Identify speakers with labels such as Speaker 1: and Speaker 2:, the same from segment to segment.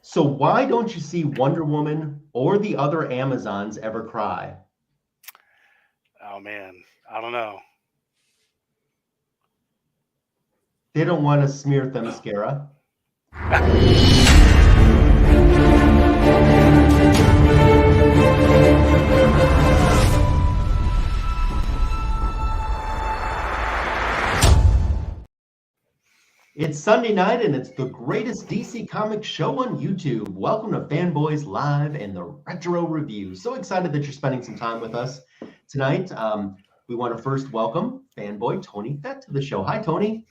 Speaker 1: So why don't you see Wonder Woman or the other Amazons ever cry?
Speaker 2: Oh man, I don't know.
Speaker 1: They don't want to smear themscara. It's Sunday night and it's the greatest DC Comics show on YouTube. Welcome to Fanboys Live and the Retro Review. So excited that you're spending some time with us tonight. We want to first welcome fanboy Tony Fett to the show. Hi, Tony.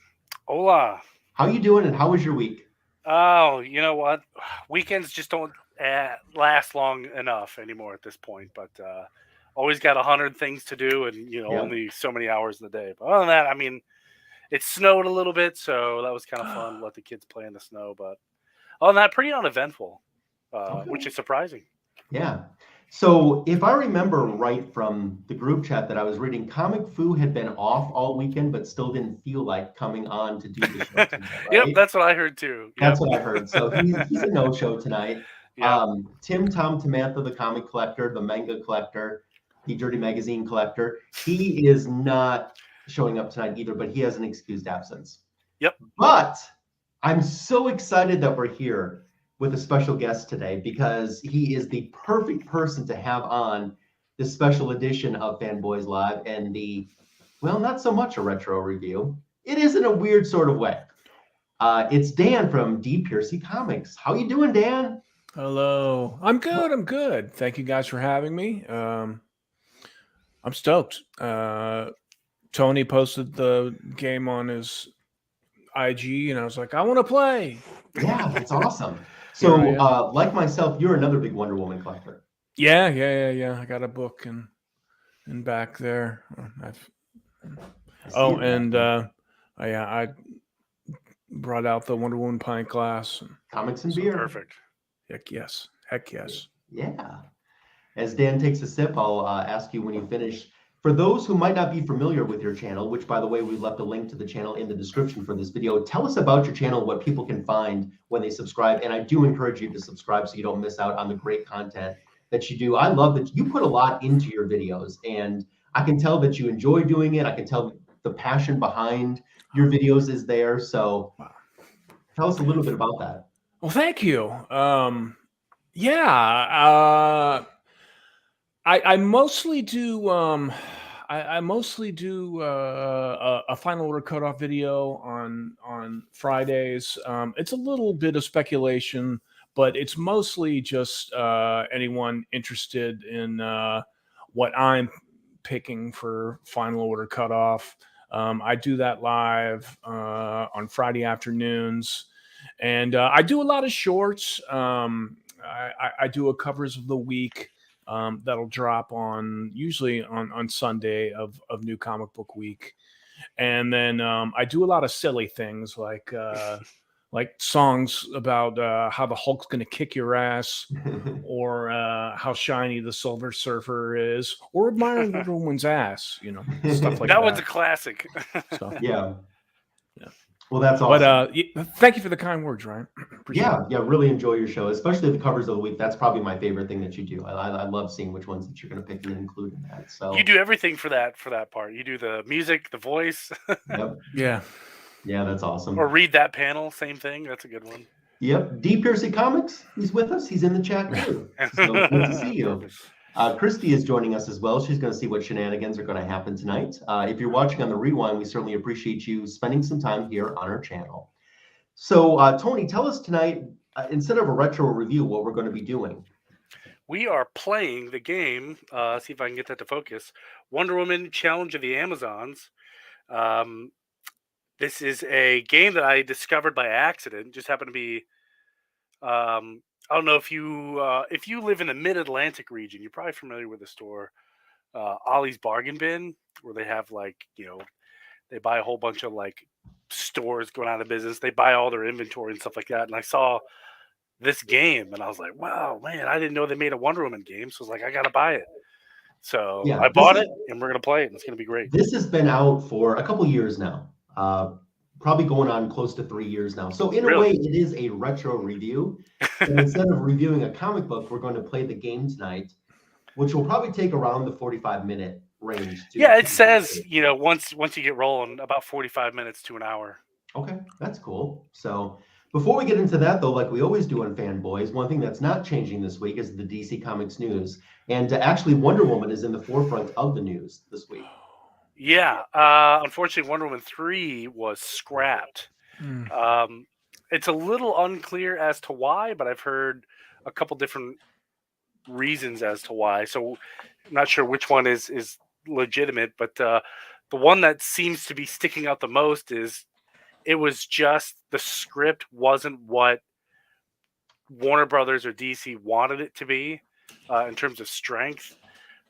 Speaker 2: Hola.
Speaker 1: How you doing and how was your week?
Speaker 2: Oh, you know what? Weekends just don't last long enough anymore at this point. But always got 100 things to do, and
Speaker 1: Yeah.
Speaker 2: only so many hours in the day. But other than that, I mean, it snowed a little bit, so that was kind of fun. Let the kids play in the snow. But other than that, pretty uneventful, which
Speaker 1: Okay.
Speaker 2: is surprising.
Speaker 1: Yeah. So if I remember right from the group chat that I was reading, Comic Fu had been off all weekend, but still didn't feel like coming on to do the show tonight,
Speaker 2: Yep,
Speaker 1: right?
Speaker 2: that's what I heard too.
Speaker 1: That's
Speaker 2: Yep,
Speaker 1: what I heard. So he's a no-show tonight.
Speaker 2: yep.
Speaker 1: Tim Tom Tamantha, the comic collector, the manga collector, the Dirty Magazine collector, he is not showing up tonight either, but he has an excused absence.
Speaker 2: Yep.
Speaker 1: But I'm so excited that we're here with a special guest today because he is the perfect person to have on this special edition of Fanboys Live and well, not so much a retro review. It is in a weird sort of way. It's Dan from DPiercy Comics. How you doing, Dan?
Speaker 3: Hello. I'm good. I'm good. Thank you guys for having me. I'm stoked. Tony posted the game on his IG, and I was like, I want to play.
Speaker 1: Yeah, that's awesome. So,
Speaker 3: Here I am.
Speaker 1: like myself, you're another big Wonder Woman collector.
Speaker 3: Yeah. I got a book and back there.
Speaker 1: I see it.
Speaker 3: And I brought out the Wonder Woman pint glass.
Speaker 1: Comics and
Speaker 2: So
Speaker 1: beer.
Speaker 2: perfect.
Speaker 3: Heck yes. Heck yes.
Speaker 1: Yeah. As Dan takes a sip, I'll ask you when you finish. For those who might not be familiar with your channel, which by the way, we left a link to the channel in the description for this video, tell us about your channel, what people can find when they subscribe. And I do encourage you to subscribe so you don't miss out on the great content that you do. I love that you put a lot into your videos, and I can tell that you enjoy doing it. I can tell the passion behind your videos is there. So tell us a little bit about that.
Speaker 3: Well, thank you. Yeah. I mostly do I mostly do a final order cutoff video on Fridays. It's a little bit of speculation, but it's mostly just anyone interested in what I'm picking for final order cutoff. I do that live on Friday afternoons, and I do a lot of shorts. I do a covers of the week. That'll drop on usually on Sunday of New Comic Book Week, and then I do a lot of silly things like songs about how the Hulk's going to kick your ass, or how shiny the Silver Surfer is, or admiring Wonder Woman's ass, stuff like
Speaker 2: That
Speaker 3: that.
Speaker 2: one's a classic.
Speaker 3: So,
Speaker 1: Yeah.
Speaker 3: Yeah.
Speaker 1: Well, that's awesome.
Speaker 3: But thank you for the kind words, Ryan. Appreciate it.
Speaker 1: Yeah, really enjoy your show, especially the covers of the week. That's probably my favorite thing that you do. I love seeing which ones that you're going to pick and include in that. So
Speaker 2: You do everything for that part. You do the music, the voice,
Speaker 1: yep.
Speaker 3: Yeah.
Speaker 1: Yeah, that's awesome.
Speaker 2: or read that panel. Same thing. That's a good one.
Speaker 1: Yep. DPiercy Comics, he's with us. He's in the chat too. So good to see you. Christy is joining us as well. She's going to see what shenanigans are going to happen tonight. If you're watching on the rewind, we certainly appreciate you spending some time here on our channel. So, Tony, tell us tonight, instead of a retro review, what we're going to be doing.
Speaker 2: We are playing the game. See if I can get that to focus. Wonder Woman Challenge of the Amazons. This is a game that I discovered by accident. Just happened to be. I don't know if you live in the Mid-Atlantic region, you're probably familiar with the store, Ollie's Bargain Bin, where they have they buy a whole bunch of stores going out of business. They buy all their inventory and stuff like that. And I saw this game and I was like, wow, man, I didn't know they made a Wonder Woman game. So I was like, I got to buy it. So
Speaker 1: Yeah,
Speaker 2: I bought it and we're going to play it. And it's going to be great.
Speaker 1: This has been out for a couple years now. probably going on close to 3 years now. So in a
Speaker 2: Really?
Speaker 1: way, it is a retro review. But instead of reviewing a comic book, we're going to play the game tonight, which will probably take around the 45-minute range to
Speaker 2: Yeah, it
Speaker 1: complete
Speaker 2: says,
Speaker 1: it.
Speaker 2: you know, once you get rolling, about 45 minutes to an hour.
Speaker 1: Okay, that's cool. So before we get into that, though, like we always do on Fanboys, one thing that's not changing this week is the DC Comics news. And actually, Wonder Woman is in the forefront of the news this week.
Speaker 2: Yeah, unfortunately, Wonder Woman 3 was scrapped. It's a little unclear as to why, but I've heard a couple different reasons as to why. So I'm not sure which one is legitimate, but the one that seems to be sticking out the most is it was just the script wasn't what Warner Brothers or DC wanted it to be in terms of strength.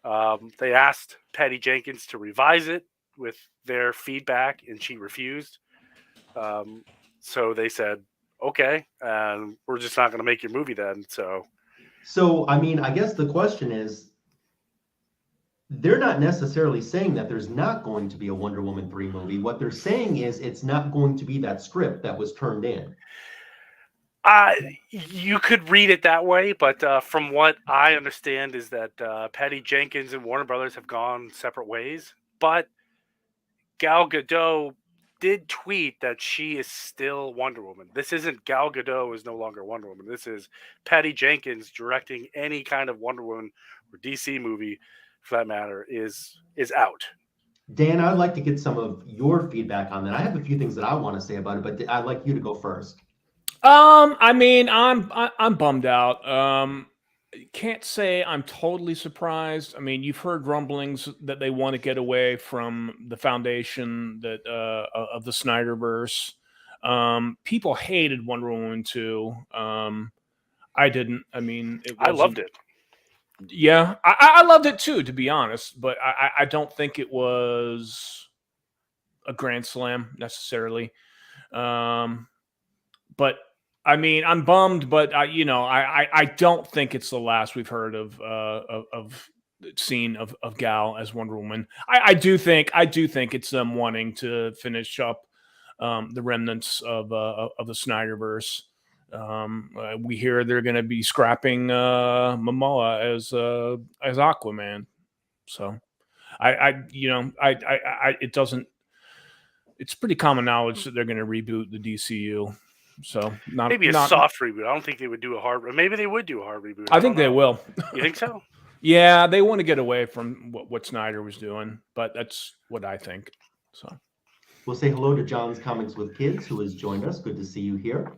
Speaker 2: They asked Patty Jenkins to revise it with their feedback, and she refused. So they said, okay, we're just not going to make your movie then.
Speaker 1: So, I mean, I guess the question is, they're not necessarily saying that there's not going to be a Wonder Woman 3 movie. What they're saying is it's not going to be that script that was turned in.
Speaker 2: You could read it that way, but from what I understand is that Patty Jenkins and Warner Brothers have gone separate ways. But Gal Gadot did tweet that she is still Wonder Woman. This isn't Gal Gadot is no longer Wonder Woman. This is Patty Jenkins directing any kind of Wonder Woman or DC movie, for that matter, is out.
Speaker 1: Dan, I'd like to get some of your feedback on that. I have a few things that I want to say about it, but I'd like you to go first.
Speaker 3: I mean, I'm bummed out. Can't say I'm totally surprised. I mean, you've heard rumblings that they want to get away from the foundation that of the Snyderverse. People hated Wonder Woman 2. I didn't. I mean,
Speaker 2: I loved it.
Speaker 3: Yeah, I loved it too, to be honest. But I don't think it was a grand slam necessarily. But I mean, I'm bummed, but I don't think it's the last we've heard of scene of Gal as Wonder Woman. I do think it's them wanting to finish up the remnants of the Snyderverse. We hear they're going to be scrapping Momoa as Aquaman. So it doesn't. It's pretty common knowledge that they're going to reboot the DCU. So
Speaker 2: maybe a soft reboot. I don't think they would do a hard. Maybe they would do a hard reboot.
Speaker 3: I think they will.
Speaker 2: You think so?
Speaker 3: Yeah, they want to get away from what Snyder was doing, but that's what I think. So
Speaker 1: we'll say hello to John's Comics with Kids, who has joined us. Good to see you here.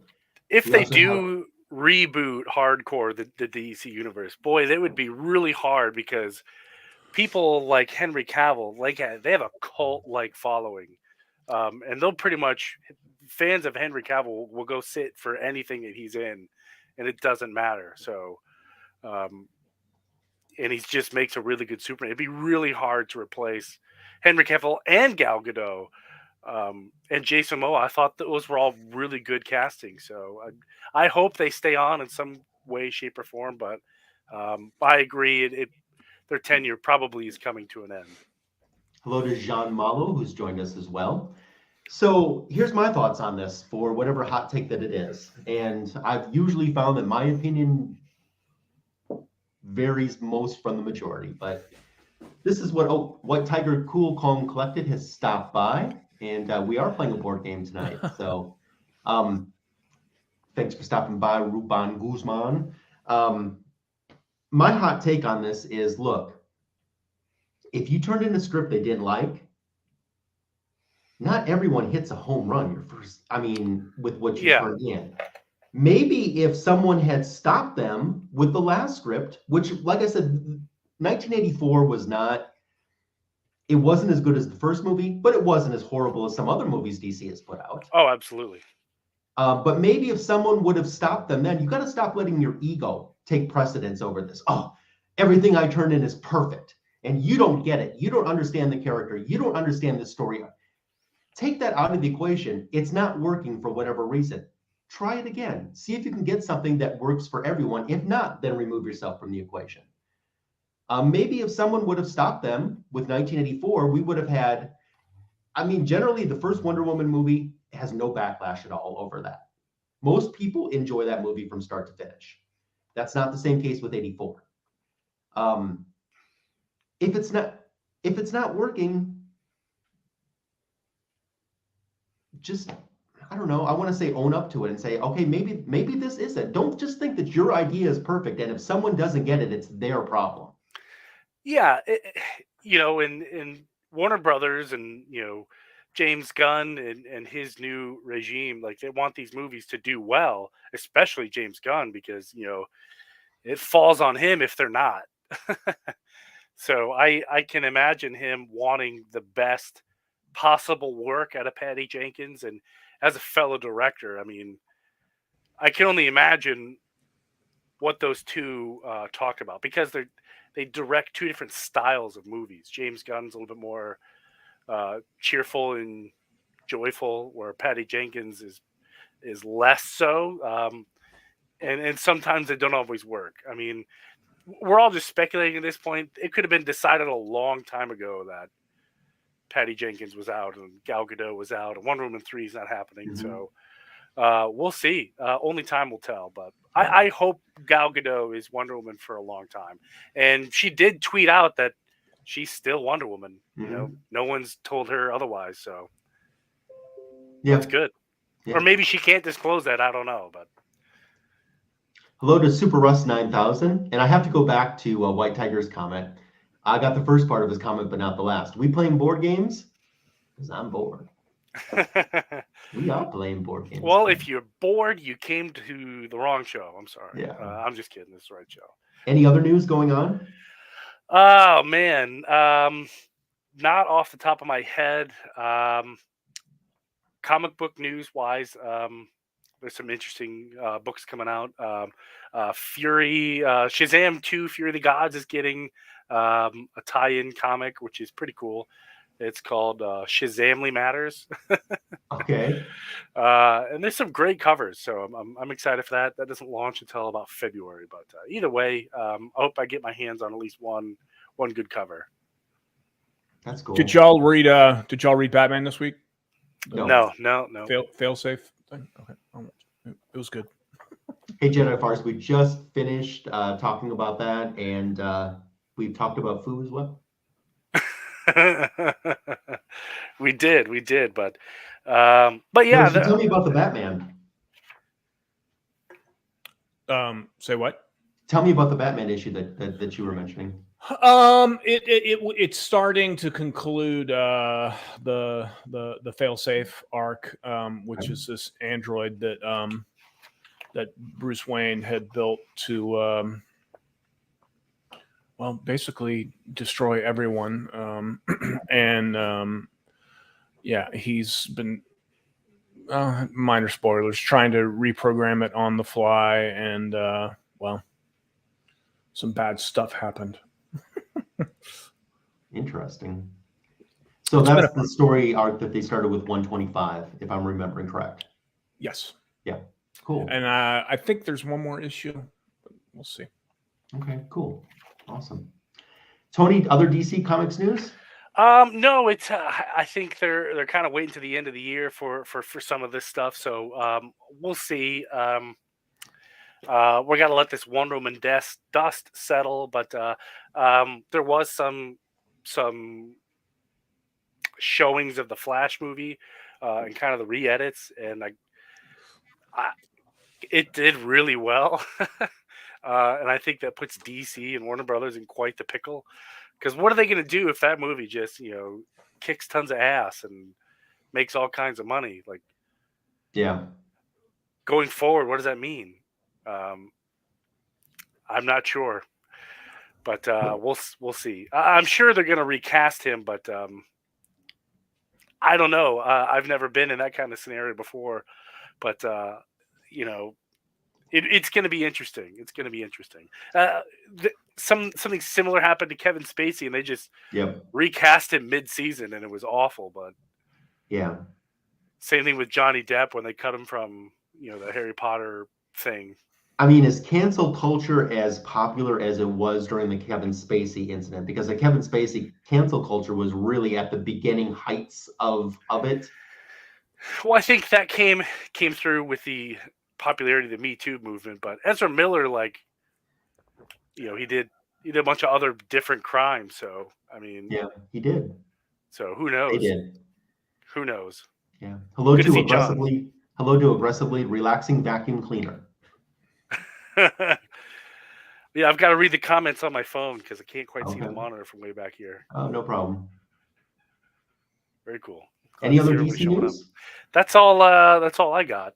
Speaker 2: If they do reboot hardcore the DC universe, boy, that would be really hard because people like Henry Cavill, they have a cult-like following, and they'll pretty much. Fans of Henry Cavill will go sit for anything that he's in, and it doesn't matter. So, and he just makes a really good Superman. It'd be really hard to replace Henry Cavill and Gal Gadot and Jason Momoa. I thought those were all really good casting. So I hope they stay on in some way, shape, or form. But I agree, their tenure probably is coming to an end.
Speaker 1: Hello to Jean Malo, who's joined us as well. So here's my thoughts on this for whatever hot take that it is. And I've usually found that my opinion varies most from the majority. But this is what White Tiger Cool Calm Collected has stopped by. And we are playing a board game tonight. So thanks for stopping by, Ruban Guzman. My hot take on this is, look, if you turned in a script they didn't like, not everyone hits a home run with what you turned in. Maybe if someone had stopped them with the last script, which, like I said, 1984 it wasn't as good as the first movie, but it wasn't as horrible as some other movies DC has put out.
Speaker 2: Oh, absolutely.
Speaker 1: But maybe if someone would have stopped them then, you got to stop letting your ego take precedence over this. Oh, everything I turned in is perfect. And you don't get it. You don't understand the character. You don't understand the story. Take that out of the equation. It's not working for whatever reason. Try it again. See if you can get something that works for everyone. If not, then remove yourself from the equation. Maybe if someone would have stopped them with 1984, we would have had, generally the first Wonder Woman movie has no backlash at all over that. Most people enjoy that movie from start to finish. That's not the same case with 84. If it's not working, just, I don't know, I want to say own up to it and say, okay, maybe this is it. Don't just think that your idea is perfect, and if someone doesn't get it, it's their problem.
Speaker 2: Yeah, in Warner Brothers and James Gunn and his new regime, like they want these movies to do well, especially James Gunn, because it falls on him if they're not. So I can imagine him wanting the best possible work out of Patty Jenkins, and as a fellow director, I mean, I can only imagine what those two talk about, because they direct two different styles of movies. James Gunn's a little bit more cheerful and joyful, where Patty Jenkins is less so. And sometimes they don't always work. I mean, we're all just speculating at this point. It could have been decided a long time ago that Patty Jenkins was out and Gal Gadot was out and Wonder Woman 3 is not happening.
Speaker 1: Mm-hmm.
Speaker 2: So we'll see. Only time will tell. But I hope Gal Gadot is Wonder Woman for a long time. And she did tweet out that she's still Wonder Woman.
Speaker 1: Mm-hmm.
Speaker 2: No one's told her otherwise. So
Speaker 1: that's
Speaker 2: good.
Speaker 1: Yeah.
Speaker 2: Or maybe she can't disclose that. I don't know. But
Speaker 1: hello to Super Russ 9000, and I have to go back to White Tiger's comment. I got the first part of his comment, but not the last. We playing board games? Because I'm bored. We are playing board games.
Speaker 2: Well, if you're bored, you came to the wrong show. I'm sorry.
Speaker 1: Yeah.
Speaker 2: I'm just kidding. This is the right show.
Speaker 1: Any other news going on?
Speaker 2: Oh, man. Not off the top of my head. Comic book news-wise, there's some interesting books coming out. Fury, Shazam 2, Fury of the Gods is getting a tie-in comic, which is pretty cool. It's called Shazamly Matters.
Speaker 1: Okay.
Speaker 2: And there's some great covers, so I'm excited for that. That doesn't launch until about February, but either way, I hope I get my hands on at least one good cover.
Speaker 1: That's cool.
Speaker 3: Did y'all read Batman this week?
Speaker 2: No.
Speaker 3: Fail safe thing? Okay. It was good.
Speaker 1: Hey, Jedi Farce, we just finished talking about that, and we've talked about food as well.
Speaker 2: we did, but yeah.
Speaker 1: Tell me about the Batman.
Speaker 3: Say what?
Speaker 1: Tell me about the Batman issue that you were mentioning.
Speaker 3: It's starting to conclude the failsafe arc, which is this android that Bruce Wayne had built to basically destroy everyone. He's been minor spoilers trying to reprogram it on the fly, and some bad stuff happened.
Speaker 1: Interesting. So that's the story arc that they started with 125, if I'm remembering correct.
Speaker 3: Yes.
Speaker 1: Yeah. Cool.
Speaker 3: And I think there's one more issue, but we'll see.
Speaker 1: Okay. Cool. Awesome. Tony, other DC Comics news?
Speaker 2: No, it's. I think they're kind of waiting to the end of the year for some of this stuff. So we'll see. We're gonna let this Wonder Woman dust settle, but there was some showings of the Flash movie and kind of the re-edits, and it did really well. And I think that puts DC and Warner Brothers in quite the pickle, because what are they going to do if that movie just kicks tons of ass and makes all kinds of money? Like,
Speaker 1: yeah,
Speaker 2: going forward, what does that mean? I'm not sure, but we'll see. I'm sure they're going to recast him, but I don't know. I've never been in that kind of scenario before, but it's going to be interesting. It's going to be interesting. Something similar happened to Kevin Spacey, and they just recast him mid-season, and it was awful. But
Speaker 1: yeah,
Speaker 2: same thing with Johnny Depp when they cut him from the Harry Potter thing.
Speaker 1: I mean, is cancel culture as popular as it was during the Kevin Spacey incident? Because the Kevin Spacey cancel culture was really at the beginning heights of it.
Speaker 2: Well, I think that came through with the popularity of the Me Too movement. But Ezra Miller, like, he did a bunch of other different crimes. So I mean,
Speaker 1: Yeah, he did.
Speaker 2: so who
Speaker 1: They
Speaker 2: knows?
Speaker 1: did.
Speaker 2: Who knows?
Speaker 1: Yeah.
Speaker 2: Good to see John.
Speaker 1: Hello to aggressively relaxing vacuum cleaner.
Speaker 2: Yeah, I've got to read the comments on my phone because I can't quite see the
Speaker 1: Okay.
Speaker 2: monitor from way back here.
Speaker 1: Oh, no problem.
Speaker 2: Very cool. Glad
Speaker 1: Any
Speaker 2: to see
Speaker 1: other
Speaker 2: everybody
Speaker 1: DC
Speaker 2: showing
Speaker 1: news?
Speaker 2: up. That's all. That's all I got.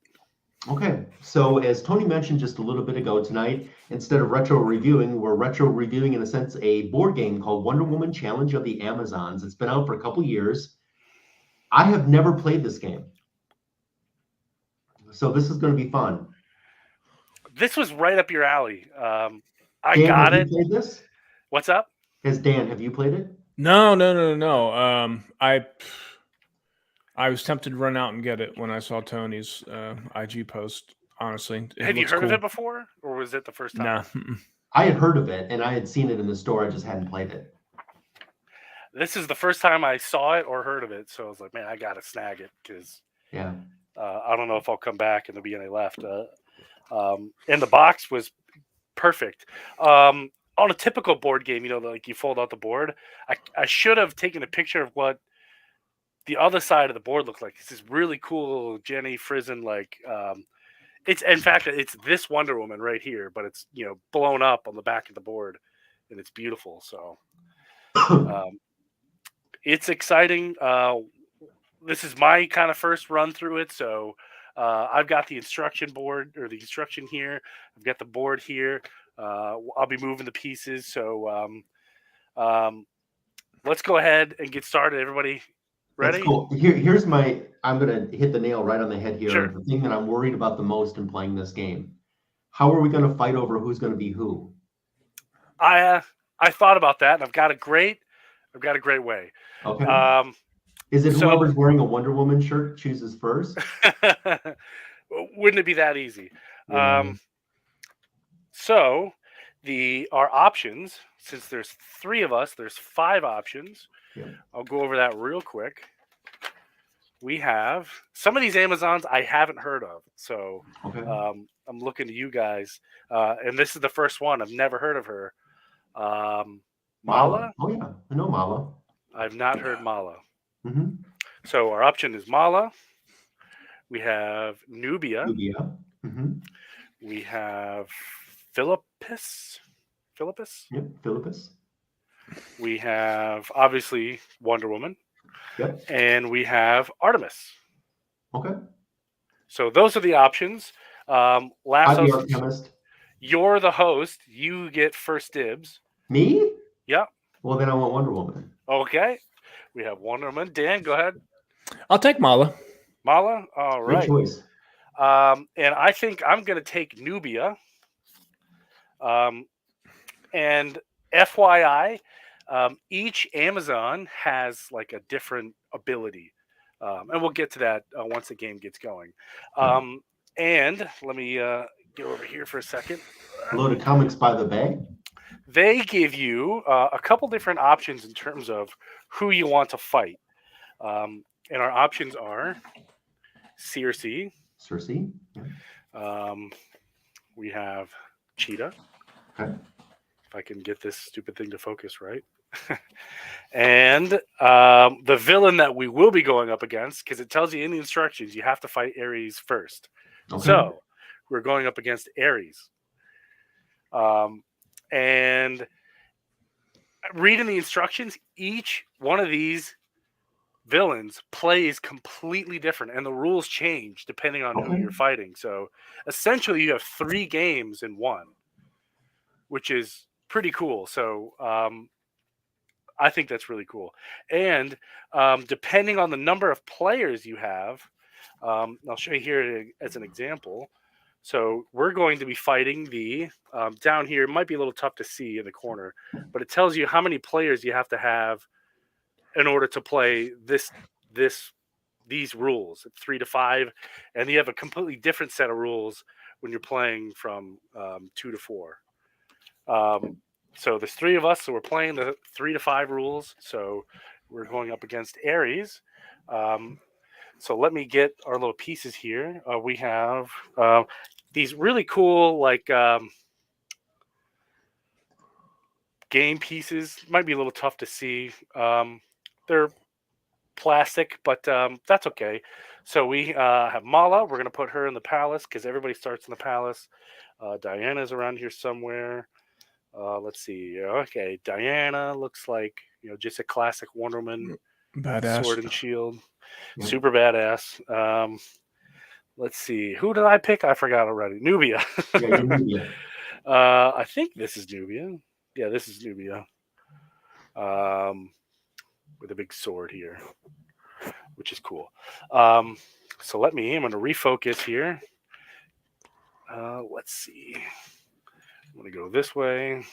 Speaker 1: Okay, so as Tony mentioned just a little bit ago tonight, instead of retro reviewing, we're retro reviewing in a sense a board game called Wonder Woman Challenge of the Amazons. It's been out for a couple years. I have never played this game, so this is going to be fun.
Speaker 2: This was right up your alley. I
Speaker 1: Dan,
Speaker 2: got
Speaker 1: have
Speaker 2: it.
Speaker 1: you played this?
Speaker 2: What's up?
Speaker 1: Dan, have you played it?
Speaker 3: No. I was tempted to run out and get it when I saw Tony's IG post. Honestly,
Speaker 2: Have you heard of it before, or was it the first time?
Speaker 3: Nah.
Speaker 1: I had heard of it, and I had seen it in the store. I just hadn't played it.
Speaker 2: This is the first time I saw it or heard of it, so I was like, man, I gotta snag it because
Speaker 1: Yeah.
Speaker 2: I don't know if I'll come back and there'll be any left. And the box was perfect. On a typical board game, like you fold out the board. I should have taken a picture of what the other side of the board looked like. It's this really cool Jenny Frizen, like it's this Wonder Woman right here, but it's blown up on the back of the board, and it's beautiful. So it's exciting. This is my kind of first run through it, so I've got the instruction board or the instruction here. I've got the board here. I'll be moving the pieces. So let's go ahead and get started. Everybody ready?
Speaker 1: That's cool. I'm going to hit the nail right on the head here.
Speaker 2: Sure.
Speaker 1: The thing that I'm worried about the most in playing this game. How are we going to fight over who's going to be who?
Speaker 2: I thought about that, and I've got a great way.
Speaker 1: Okay. Is it whoever's wearing a Wonder Woman shirt chooses first?
Speaker 2: Wouldn't it be that easy?
Speaker 1: Yeah.
Speaker 2: So our options, since there's 3 of us, there's 5 options.
Speaker 1: Yeah.
Speaker 2: I'll go over that real quick. We have some of these Amazons I haven't heard of. So
Speaker 1: okay.
Speaker 2: I'm looking to you guys. And this is the first one. I've never heard of her. Mala?
Speaker 1: Oh, yeah. I know Mala.
Speaker 2: I've not heard Mala.
Speaker 1: Mm-hmm.
Speaker 2: So our option is Mala. We have Nubia.
Speaker 1: Mm-hmm.
Speaker 2: We have Philippus.
Speaker 1: Yep, Philippus.
Speaker 2: We have, obviously, Wonder Woman.
Speaker 1: Yep.
Speaker 2: And we have Artemis.
Speaker 1: Okay.
Speaker 2: So those are the options. Last host,
Speaker 1: chemist.
Speaker 2: You're the host. You get first dibs.
Speaker 1: Me?
Speaker 2: Yeah.
Speaker 1: Well, then I want Wonder Woman.
Speaker 2: Okay. We have Wonder Woman. Dan, go ahead.
Speaker 3: I'll take Mala.
Speaker 2: Mala? All right.
Speaker 1: Good choice.
Speaker 2: And I think I'm going to take Nubia. And FYI, each Amazon has like a different ability. And we'll get to that once the game gets going. And let me get over here for a second.
Speaker 1: Hello to Comics by the Bay.
Speaker 2: They give you a couple different options in terms of who you want to fight. And our options are Circe.
Speaker 1: Yeah.
Speaker 2: We have Cheetah.
Speaker 1: Okay.
Speaker 2: If I can get this stupid thing to focus right. And the villain that we will be going up against, because it tells you in the instructions, you have to fight Ares first. Okay. So we're going up against Ares. And reading the instructions, each one of these villains plays completely different, and the rules change depending on who you're fighting. So essentially, you have 3 games in one, which is pretty cool. So I think that's really cool. And depending on the number of players you have, I'll show you here as an example. So we're going to be fighting the down here. It might be a little tough to see in the corner, but it tells you how many players you have to have in order to play these rules, 3 to 5, and you have a completely different set of rules when you're playing from 2 to 4. So there's 3 of us, so we're playing the 3 to 5 rules. So we're going up against Ares. So let me get our little pieces here. We have these really cool game pieces. Might be a little tough to see. They're plastic, but that's okay. So we have Mala. We're going to put her in the palace because everybody starts in the palace. Diana's around here somewhere. Let's see. Okay, Diana looks like just a classic Wonder Woman
Speaker 3: Badass.
Speaker 2: sword and shield.
Speaker 1: Yeah.
Speaker 2: Super badass. Let's see. Who did I pick? I forgot already. Nubia.
Speaker 1: Yeah, you're Nubia.
Speaker 2: I think this is Nubia. Yeah, this is Nubia. With a big sword here, which is cool. So I'm going to refocus here. Let's see. I'm going to go this way.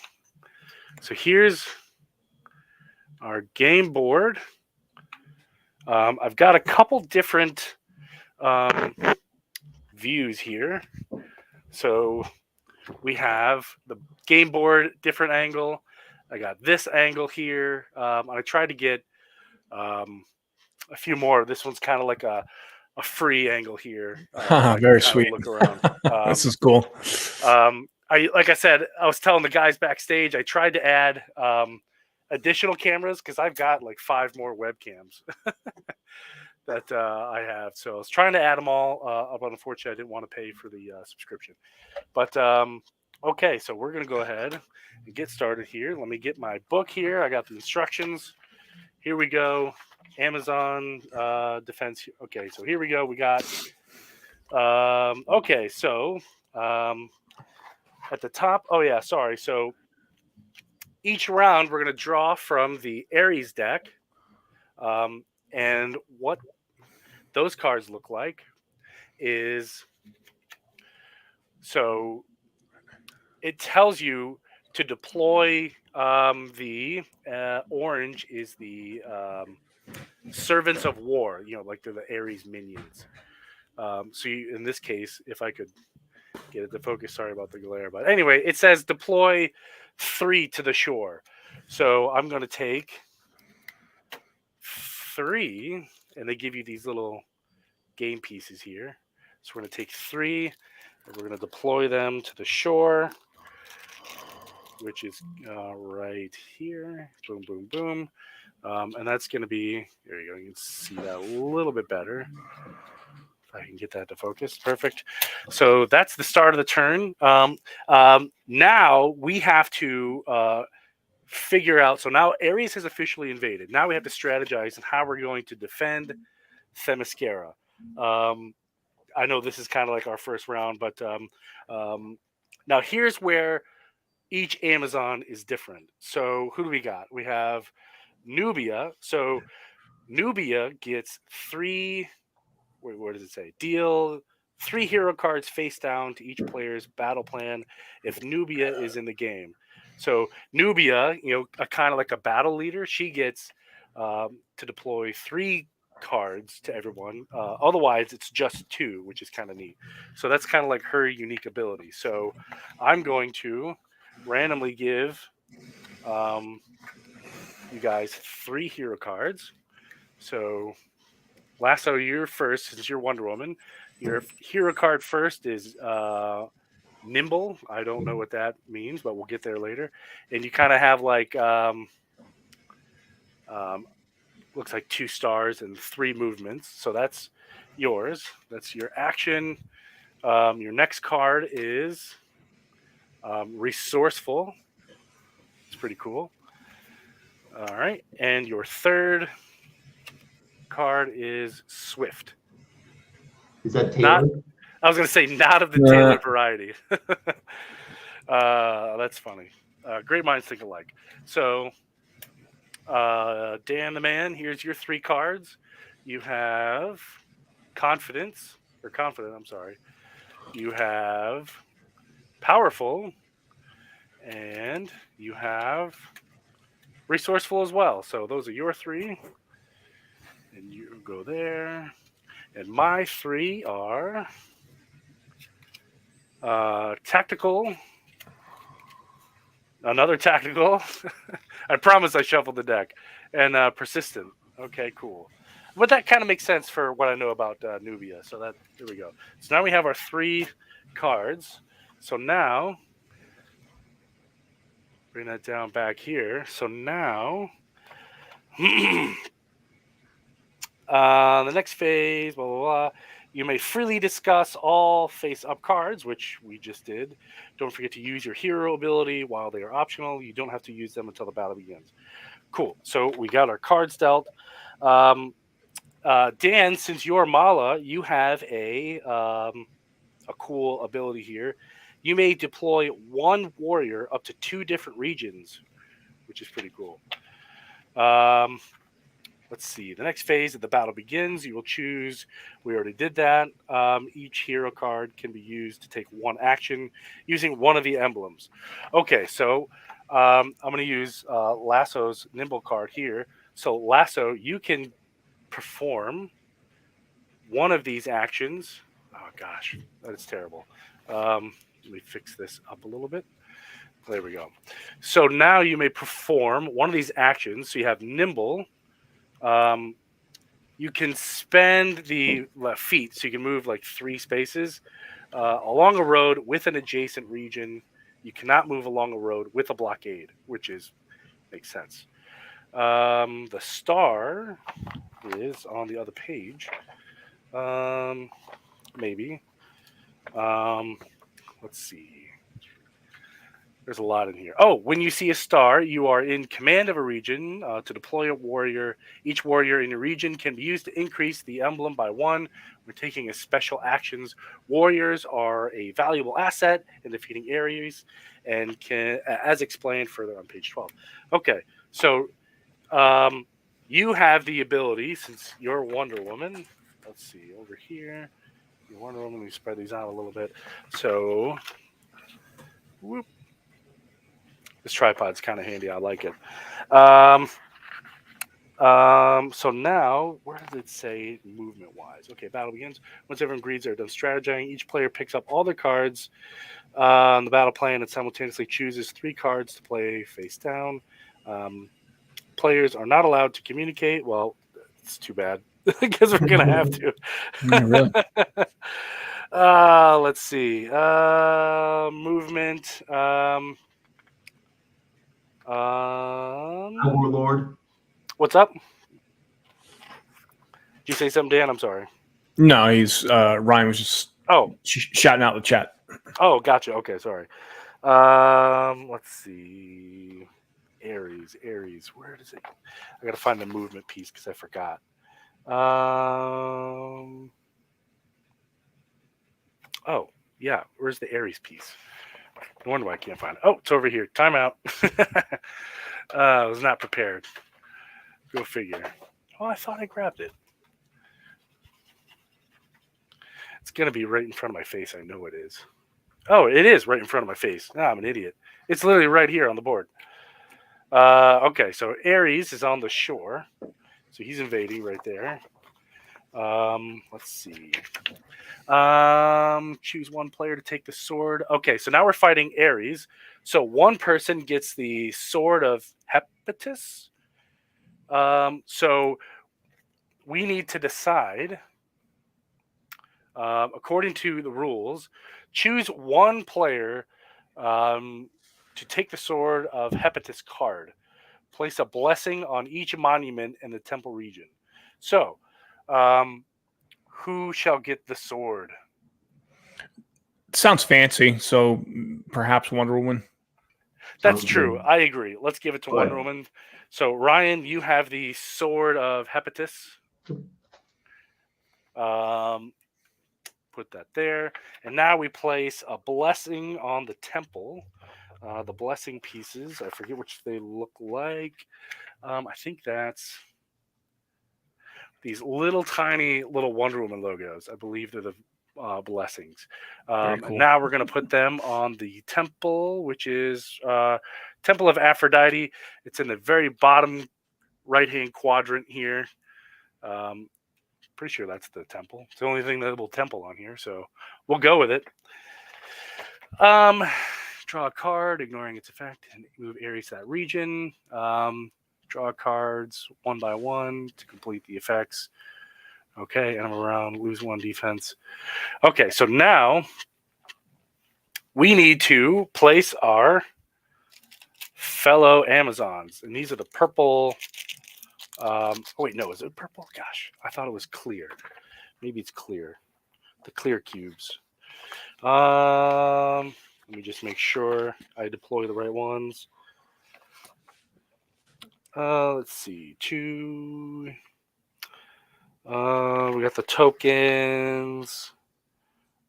Speaker 2: So here's our game board. I've got a couple different views here. So we have the game board, different angle. I got this angle here. I tried to get a few more. This one's kind of like a free angle here.
Speaker 3: Very sweet.
Speaker 2: Look around.
Speaker 3: This is cool.
Speaker 2: Like I said, I was telling the guys backstage, I tried to add additional cameras because I've got like 5 more webcams that I have. So I was trying to add them all, but unfortunately I didn't want to pay for the subscription. But okay, so we're going to go ahead and get started here. Let me get my book here. I got the instructions. Here we go. Amazon Defense. Okay, so here we go. We got, okay, so at the top, oh yeah, sorry. So each round we're going to draw from the Ares deck. And what those cards look like is, so it tells you to deploy the orange is the Servants of War, like they're the Ares minions. So in this case, if I could get it to focus, sorry about the glare, but anyway, it says deploy 3 to the shore. So I'm going to take 3, and they give you these little game pieces here. So we're going to take 3, and we're going to deploy them to the shore, which is right here. Boom, boom, boom. And that's going to be, there you go, you can see that a little bit better. If I can get that to focus. Perfect. So that's the start of the turn. Now we have to figure out, so now Ares has officially invaded. Now we have to strategize on how we're going to defend Themyscira. I know this is kind of like our first round, but now here's where each Amazon is different. So who do we got? We have Nubia. So Nubia gets 3, what does it say? Deal 3 hero cards face down to each player's battle plan if Nubia is in the game. So Nubia, kind of like a battle leader, she gets to deploy 3 cards to everyone. Otherwise, it's just 2, which is kind of neat. So that's kind of like her unique ability. So I'm going to randomly give you guys 3 hero cards. So Lasso, you're first since you're Wonder Woman. Your hero card first is Nimble. I don't know what that means, but we'll get there later. And you kind of have like looks like 2 stars and 3 movements. So that's yours. That's your action. Your next card is Resourceful. It's pretty cool. All right. And your third card is Swift.
Speaker 1: Is that Taylor?
Speaker 2: I was going to say not of the Taylor variety. That's funny. Great minds think alike. So, Dan the Man, here's your 3 cards. You have Confident. I'm sorry. You have Powerful. And you have Resourceful as well. So those are your 3. And you go there. And my 3 are Tactical. Another Tactical. I promise I shuffled the deck. And Persistent. Okay, cool. But that kind of makes sense for what I know about Nubia. So that here we go. So now we have our 3 cards. So now bring that down back here. So now the next phase, blah blah blah. You may freely discuss all face-up cards, which we just did. Don't forget to use your hero ability while they are optional. You don't have to use them until the battle begins. Cool. So we got our cards dealt. Dan, since you're Mala, you have a cool ability here. You may deploy 1 warrior up to 2 different regions, which is pretty cool. Let's see. The next phase of the battle begins. You will choose. We already did that. Each hero card can be used to take 1 action using one of the emblems. Okay, so I'm going to use Lasso's Nimble card here. So Lasso, you can perform one of these actions. Oh gosh, that is terrible. Let me fix this up a little bit. There we go. So now you may perform one of these actions. So you have Nimble. You can spend the feet, so you can move like 3 spaces along a road with an adjacent region. You cannot move along a road with a blockade, which makes sense. The star is on the other page. Maybe. Let's see. There's a lot in here. Oh, when you see a star, you are in command of a region to deploy a warrior. Each warrior in your region can be used to increase the emblem by 1. We're taking a special actions. Warriors are a valuable asset in defeating Ares and can, as explained further on page 12. Okay, so you have the ability, since you're Wonder Woman. Let's see, over here. You're Wonder Woman. We spread these out a little bit. So, whoop. This tripod's kind of handy. I like it. So now, where does it say movement-wise? Okay, battle begins. Once everyone agrees they're done strategizing, each player picks up all their cards on the battle plan and simultaneously chooses 3 cards to play face down. Players are not allowed to communicate. Well, it's too bad because we're going to have to.
Speaker 3: Really?
Speaker 2: Let's see. Movement.
Speaker 1: Overlord.
Speaker 2: What's up? Did you say something, Dan? I'm sorry.
Speaker 3: No, he's Ryan was just shouting out the chat.
Speaker 2: Oh, gotcha. Okay, sorry. Let's see. Ares. Where does it? I gotta find the movement piece because I forgot. Oh, yeah. Where's the Ares piece? No wonder why I can't find it. Oh, it's over here. Time out. I was not prepared. Go figure. Oh, I thought I grabbed it. It's going to be right in front of my face. I know it is. Oh, it is right in front of my face. Ah, I'm an idiot. It's literally right here on the board. Okay, so Ares is on the shore. So he's invading right there. Let's see. Choose 1 player to take the sword. Okay, so now we're fighting Ares. So 1 person gets the sword of Hepatis. So we need to decide, according to the rules, choose 1 player to take the sword of Hepatis card. Place a blessing on each monument in the temple region. So, who shall get the sword?
Speaker 3: Sounds fancy, so perhaps Wonder Woman.
Speaker 2: That's true. I agree. Let's give it to Wonder Woman. So, Ryan, you have the sword of Hepatis. Put that there. And now we place a blessing on the temple. The blessing pieces, I forget which they look like. I think that's these tiny little Wonder Woman logos. I believe they're the blessings.
Speaker 3: Cool.
Speaker 2: And now we're going to put them on the temple, which is Temple of Aphrodite. It's in the very bottom right-hand quadrant here. Pretty sure that's the temple. It's the only thing that will temple on here, so we'll go with it. Draw a card, ignoring its effect, and move Ares to that region. Draw Draw cards 1 by 1 to complete the effects. Okay, and I'm around, lose 1 defense. Okay, so now we need to place our fellow Amazons. And these are the purple. Oh, wait, no, is it purple? Gosh, I thought it was clear. Maybe it's clear. The clear cubes. Let me just make sure I deploy the right ones. Let's see. 2. We got the tokens.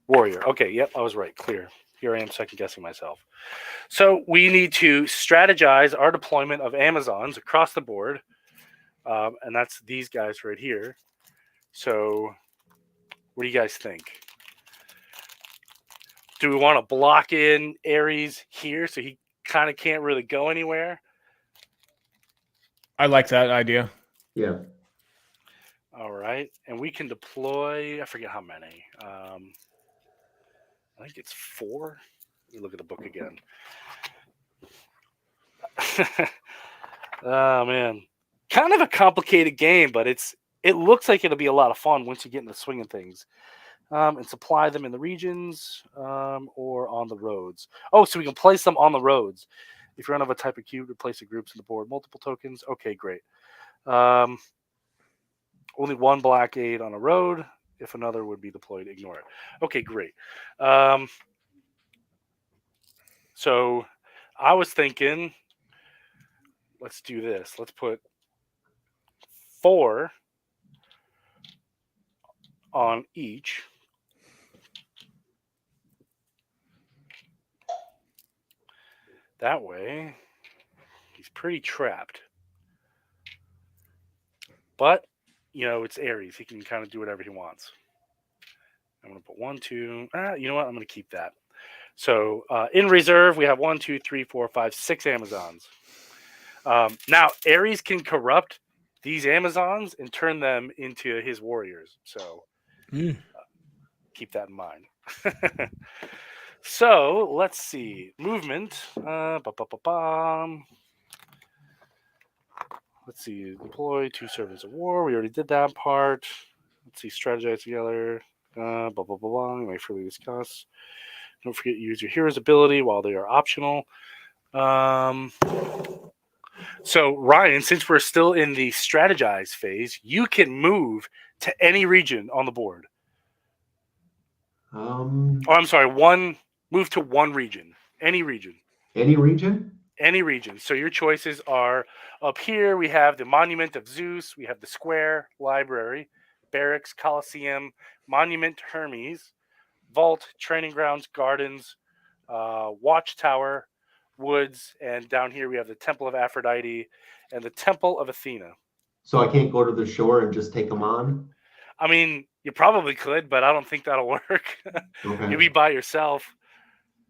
Speaker 2: Warrior. Okay, yep, I was right. Clear. Here I am second guessing myself. So we need to strategize our deployment of Amazons across the board. And that's these guys right here. So what do you guys think? Do we want to block in Ares here so he kind of can't really go anywhere?
Speaker 3: I like that idea.
Speaker 1: Yeah.
Speaker 2: All right. And we can deploy, I forget how many. I think it's 4. Let me look at the book again. Oh, man. Kind of a complicated game, but it looks like it'll be a lot of fun once you get into the swing of things. And supply them in the regions or on the roads. Oh, so we can place them on the roads. If you run out of a type of cube, replace the groups on the board. Multiple tokens. Okay, great. Only 1 blockade on a road. If another would be deployed, ignore it. Okay, great. So I was thinking, let's do this. Let's put 4 on each. That way, he's pretty trapped. But, it's Ares. He can kind of do whatever he wants. I'm going to put 1, 2. You know what? I'm going to keep that. So, in reserve, we have 1, 2, 3, 4, 5, 6 Amazons. Now, Ares can corrupt these Amazons and turn them into his warriors. So, keep that in mind. So, let's see. Movement. Let's see. Deploy 2 servants of war. We already did that part. Let's see. Strategize together. We may freely discuss. Don't forget to use your hero's ability while they are optional. So, Ryan, since we're still in the strategize phase, you can move to any region on the board. I'm sorry. Move to 1 region. Any region.
Speaker 1: Any region?
Speaker 2: Any region. So your choices are up here. We have the Monument of Zeus. We have the Square, Library, Barracks, Coliseum, Monument Hermes, Vault, Training Grounds, Gardens, Watchtower, Woods, and down here we have the Temple of Aphrodite and the Temple of Athena.
Speaker 1: So I can't go to the shore and just take them on?
Speaker 2: I mean, you probably could, but I don't think that'll work.
Speaker 1: Okay.
Speaker 2: You'll be by yourself.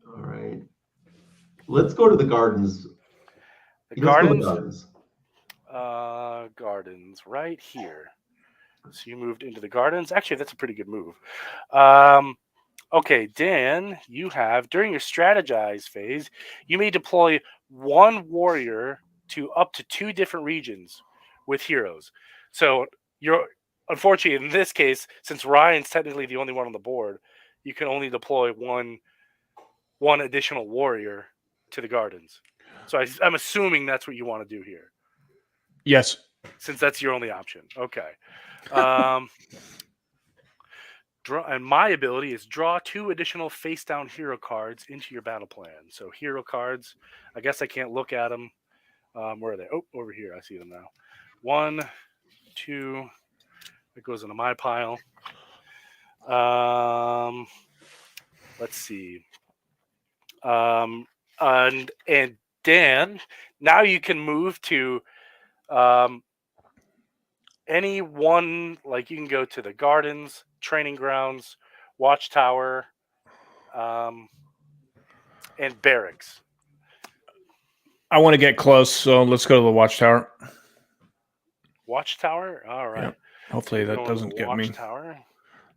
Speaker 1: All right. Let's go to the gardens.
Speaker 2: The
Speaker 1: Gardens.
Speaker 2: Gardens right here. So you moved into the gardens. Actually, that's a pretty good move. Okay, Dan, you have, during your strategize phase, you may deploy 1 warrior to up to 2 different regions with heroes. So unfortunately, in this case, since Ryan's technically the only one on the board, you can only deploy one additional warrior to the gardens. So I'm assuming that's what you want to do here.
Speaker 3: Yes.
Speaker 2: Since that's your only option. Okay. And my ability is draw 2 additional face-down hero cards into your battle plan. So hero cards, I guess I can't look at them. Where are they? Oh, over here. I see them now. 1, 2. It goes into my pile. Let's see. And Dan, now you can move to any one, like you can go to the gardens, training grounds, watchtower, and barracks.
Speaker 3: I want to get close, so let's go to the watchtower.
Speaker 2: Watchtower? All right.
Speaker 3: Yeah. Hopefully that doesn't get me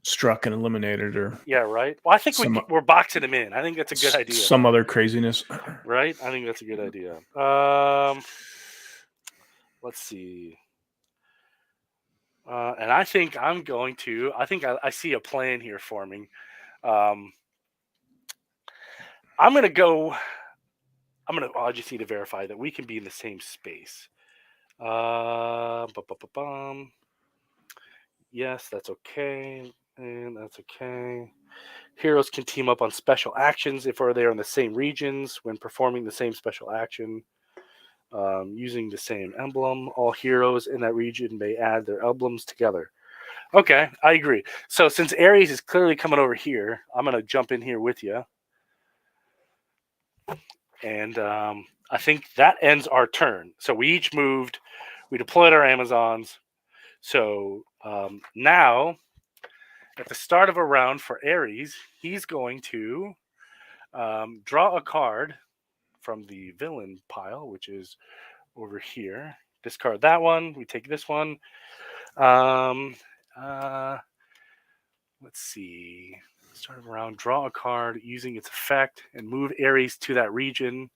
Speaker 3: struck and eliminated, or
Speaker 2: right. Well, I think we're boxing them in. I think that's a good idea.
Speaker 3: Some other craziness,
Speaker 2: right? I think that's a good idea. let's see. And I think I'm going to. I think I see a plan here forming. I'm gonna go. I just need to verify that we can be in the same space. Bum. Yes, that's okay, and that's okay. Heroes can team up on special actions if they are in the same regions when performing the same special action. Using the same emblem, all heroes in that region may add their emblems together. Okay, I agree. So since Ares is clearly coming over here, I'm going to jump in here with you. And I think that ends our turn. So we each moved. We deployed our Amazons. So now, at the start of a round for Ares, he's going to draw a card from the villain pile, which is over here. Discard that one. We take this one. Let's see. Start of a round. Draw a card using its effect and move Ares to that region.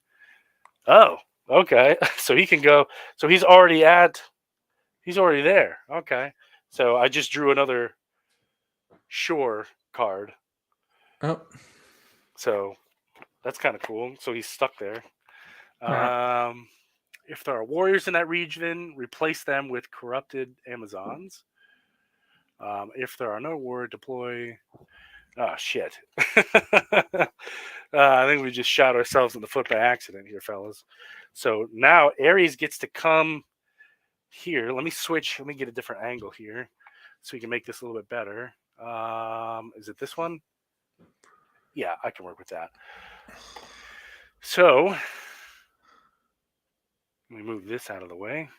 Speaker 2: Oh, okay. So he can go. So he's already there. Okay. So I just drew another shore card.
Speaker 3: Oh.
Speaker 2: So that's kind of cool. So he's stuck there.
Speaker 3: Right.
Speaker 2: If there are warriors in that region, replace them with corrupted Amazons. If there are no warrior, deploy. Oh, shit. I think we just shot ourselves in the foot by accident here, fellas. So now Ares gets to come here. Let me switch. Let me get a different angle here so we can make this a little bit better. Is it this one? Yeah, I can work with that. So let me move this out of the way.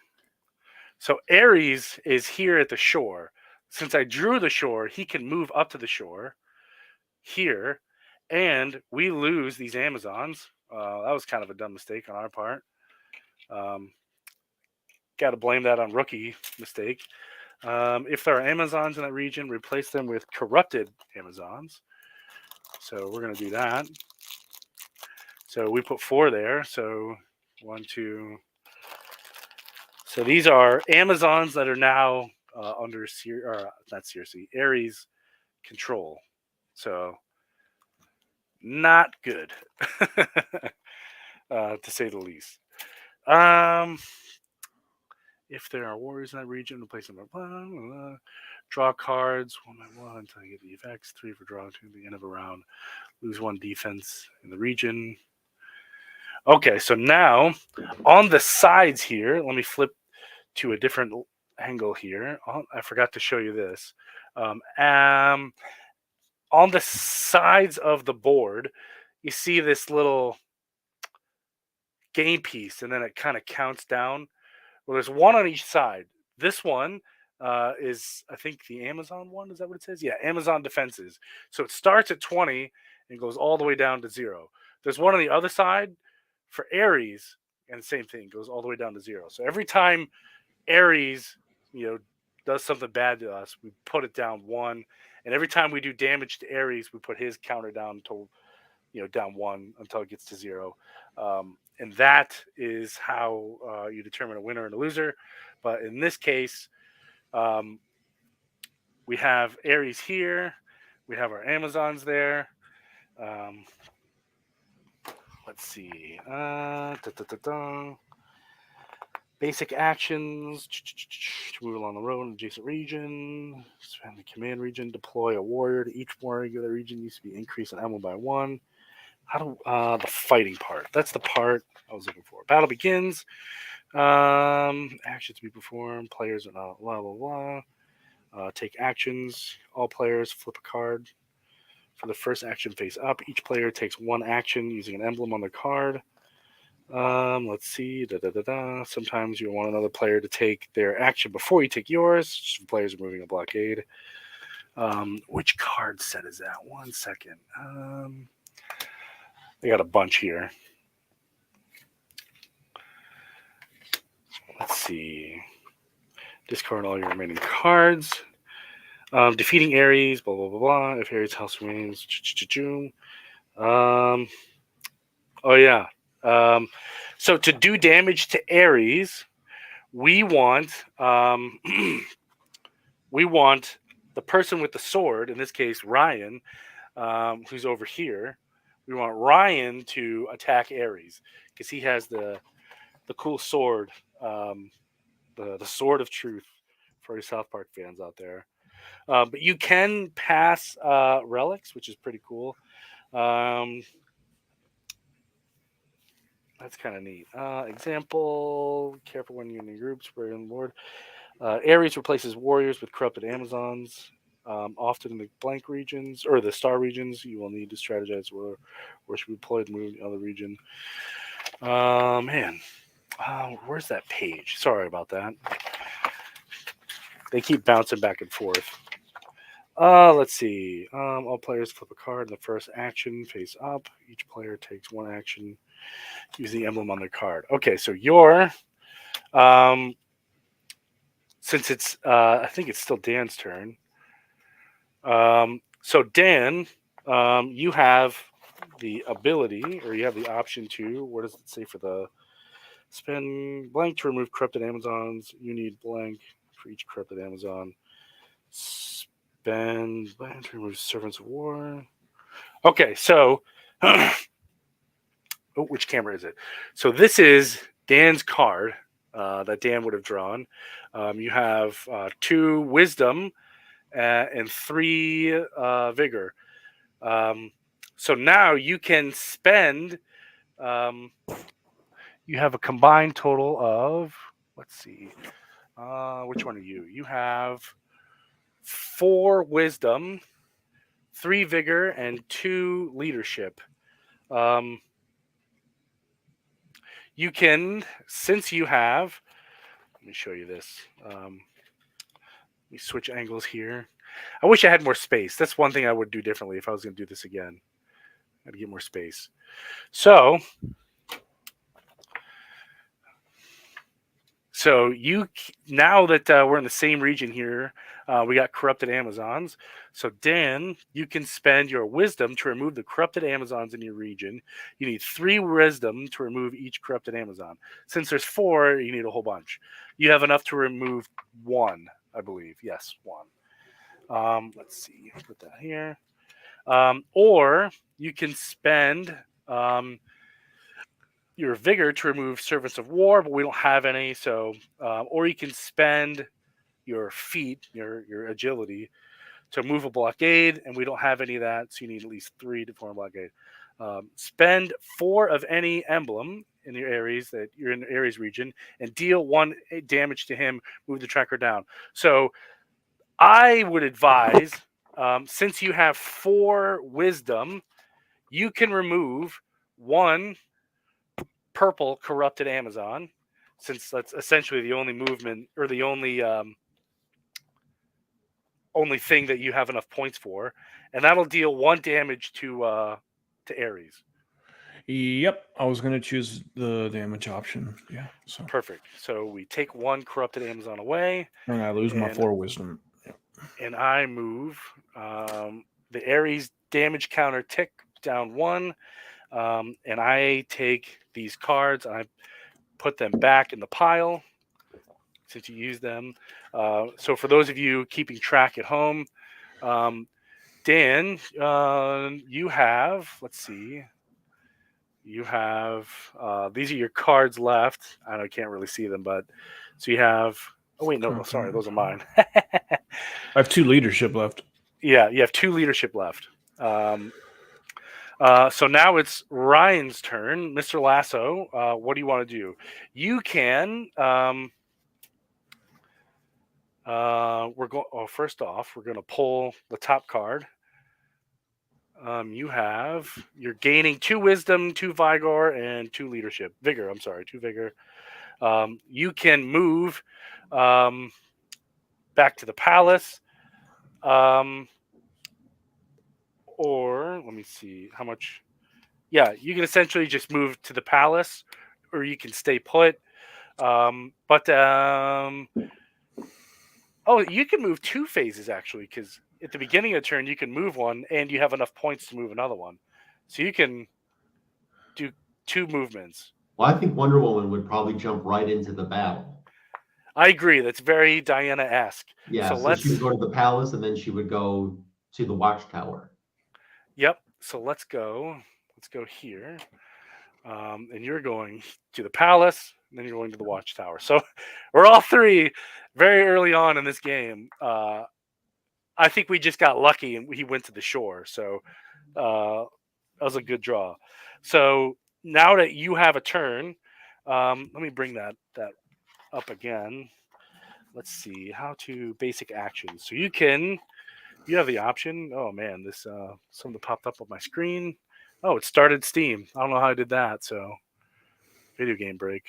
Speaker 2: So Ares is here at the shore. Since I drew the shore, he can move up to the shore here, and we lose these Amazons. That was kind of a dumb mistake on our part. Got to blame that on rookie mistake. If there are Amazons in that region, replace them with corrupted Amazons. So we're going to do that. So we put 4 there. So 1, 2. So these are Amazons that are now under Ares control. So not good, to say the least. If there are warriors in that region, replace them. Draw cards 1 by 1 until you get the effects. 3 for draw 2 at the end of a round. Lose 1 defense in the region. Okay, so now on the sides here, let me flip to a different angle here. Oh, I forgot to show you this. On the sides of the board, you see this little game piece, and then it kind of counts down. Well, there's one on each side. This one is, I think, the Amazon one. Is that what it says? Yeah, Amazon defenses. So it starts at 20 and goes all the way down to 0. There's one on the other side for Ares, and the same thing, goes all the way down to 0. So every time Ares, does something bad to us, we put it down 1. And every time we do damage to Ares, we put his counter down to, down 1 until it gets to 0. And that is how you determine a winner and a loser. But in this case, we have Ares here. We have our Amazons there. Let's see. Basic actions. Move along the road in adjacent region. Expand the command region. Deploy a warrior to each warrior. The region needs to be increased in ammo by 1. How do the fighting part? That's the part I was looking for. Battle begins. Actions to be performed. Players are not blah blah blah. Take actions. All players flip a card. For the first action face up, each player takes 1 action using an emblem on their card. Let's see. Sometimes you want another player to take their action before you take yours. Just if players are moving a blockade. Which card set is that? 1 second. I got a bunch here. Let's see. Discard all your remaining cards. Defeating Ares, blah, blah, blah, blah. If Ares' house remains. Oh, yeah. So to do damage to Ares, we want we want the person with the sword, in this case Ryan, who's over here. We want Ryan to attack Ares because he has the cool sword, the sword of truth for you South Park fans out there. But you can pass relics, which is pretty cool. That's kind of neat. Example: careful when you're in groups. We're in Lord. Ares replaces warriors with corrupted Amazons. Often in the blank regions or the star regions, you will need to strategize where should be deployed to move the other region. Man, where's that page? Sorry about that. They keep bouncing back and forth. Let's see. All players flip a card in the first action, face up. Each player takes one action. Use the emblem on their card. Okay, so your since it's I think it's still Dan's turn. So Dan, you have the ability, or you have the option to. What does it say for the spend blank to remove corrupted Amazons? You need blank for each corrupted Amazon. Spend blank to remove servants of war. Okay, so which camera is it? So this is Dan's card that Dan would have drawn. You have 2 wisdom and 3 vigor. So now you can spend. You have a combined total of. Let's see. Which one are you? You have 4 wisdom, 3 vigor, and 2 leadership. You can, since you have. Let me show you this. Let me switch angles here. I wish I had more space. That's one thing I would do differently if I was going to do this again. I'd get more space. So you now that we're in the same region here, we got corrupted Amazons. So Dan, you can spend your wisdom to remove the corrupted Amazons in your region. You need 3 wisdom to remove each corrupted Amazon. Since there's 4, you need a whole bunch. You have enough to remove 1, I believe. Yes, 1. Let's see. Put that here. Or you can spend your vigor to remove servants of war, but we don't have any. So, or you can spend your feet, your agility, to move a blockade, and we don't have any of that. So you need at least 3 to form a blockade. Spend 4 of any emblem in your Ares that you're in the Ares region, and deal 1 damage to him. Move the tracker down. So I would advise, since you have 4 wisdom, you can remove 1 purple corrupted Amazon, since that's essentially the only movement or the only thing that you have enough points for, and that'll deal 1 damage to Ares.
Speaker 3: Yep, I was going to choose the damage option. Yeah, so
Speaker 2: perfect. So we take 1 corrupted Amazon away,
Speaker 3: and I lose my 4 wisdom. Yep.
Speaker 2: And I move the Ares damage counter tick down 1, and I take these cards and I put them back in the pile since you used them. So for those of you keeping track at home, Dan, you have, let's see, you have, these are your cards left. I can't really see them, but so you have, oh wait, no, sorry, those are mine.
Speaker 3: I have 2 leadership left.
Speaker 2: Yeah, you have 2 leadership left. So now it's Ryan's turn. Mr. Lasso, what do you want to do? You can. First off, we're going to pull the top card. You're gaining 2 wisdom, 2 vigor, and 2 leadership. Vigor, I'm sorry, 2 vigor. You can move back to the palace. Or let me see how much. Yeah, you can essentially just move to the palace, or you can stay put. You can move 2 phases actually, because at the beginning of the turn you can move 1, and you have enough points to move another one, so you can do 2 movements.
Speaker 1: Well, I think Wonder Woman would probably jump right into the battle.
Speaker 2: I agree. That's very Diana-esque.
Speaker 1: Yeah,
Speaker 2: So
Speaker 1: so she would
Speaker 2: let's.
Speaker 1: go to the palace and then she would go to the watchtower.
Speaker 2: Yep. So let's go. Let's go here. And you're going to the palace, and then you're going to the watchtower. So we're all three very early on in this game. I think we just got lucky and he went to the shore. So that was a good draw. So now that you have a turn, let me bring that up again. Let's see how to basic actions. So you have the option. Oh man, this something popped up on my screen. Oh, it started Steam. I don't know how I did that. So video game break.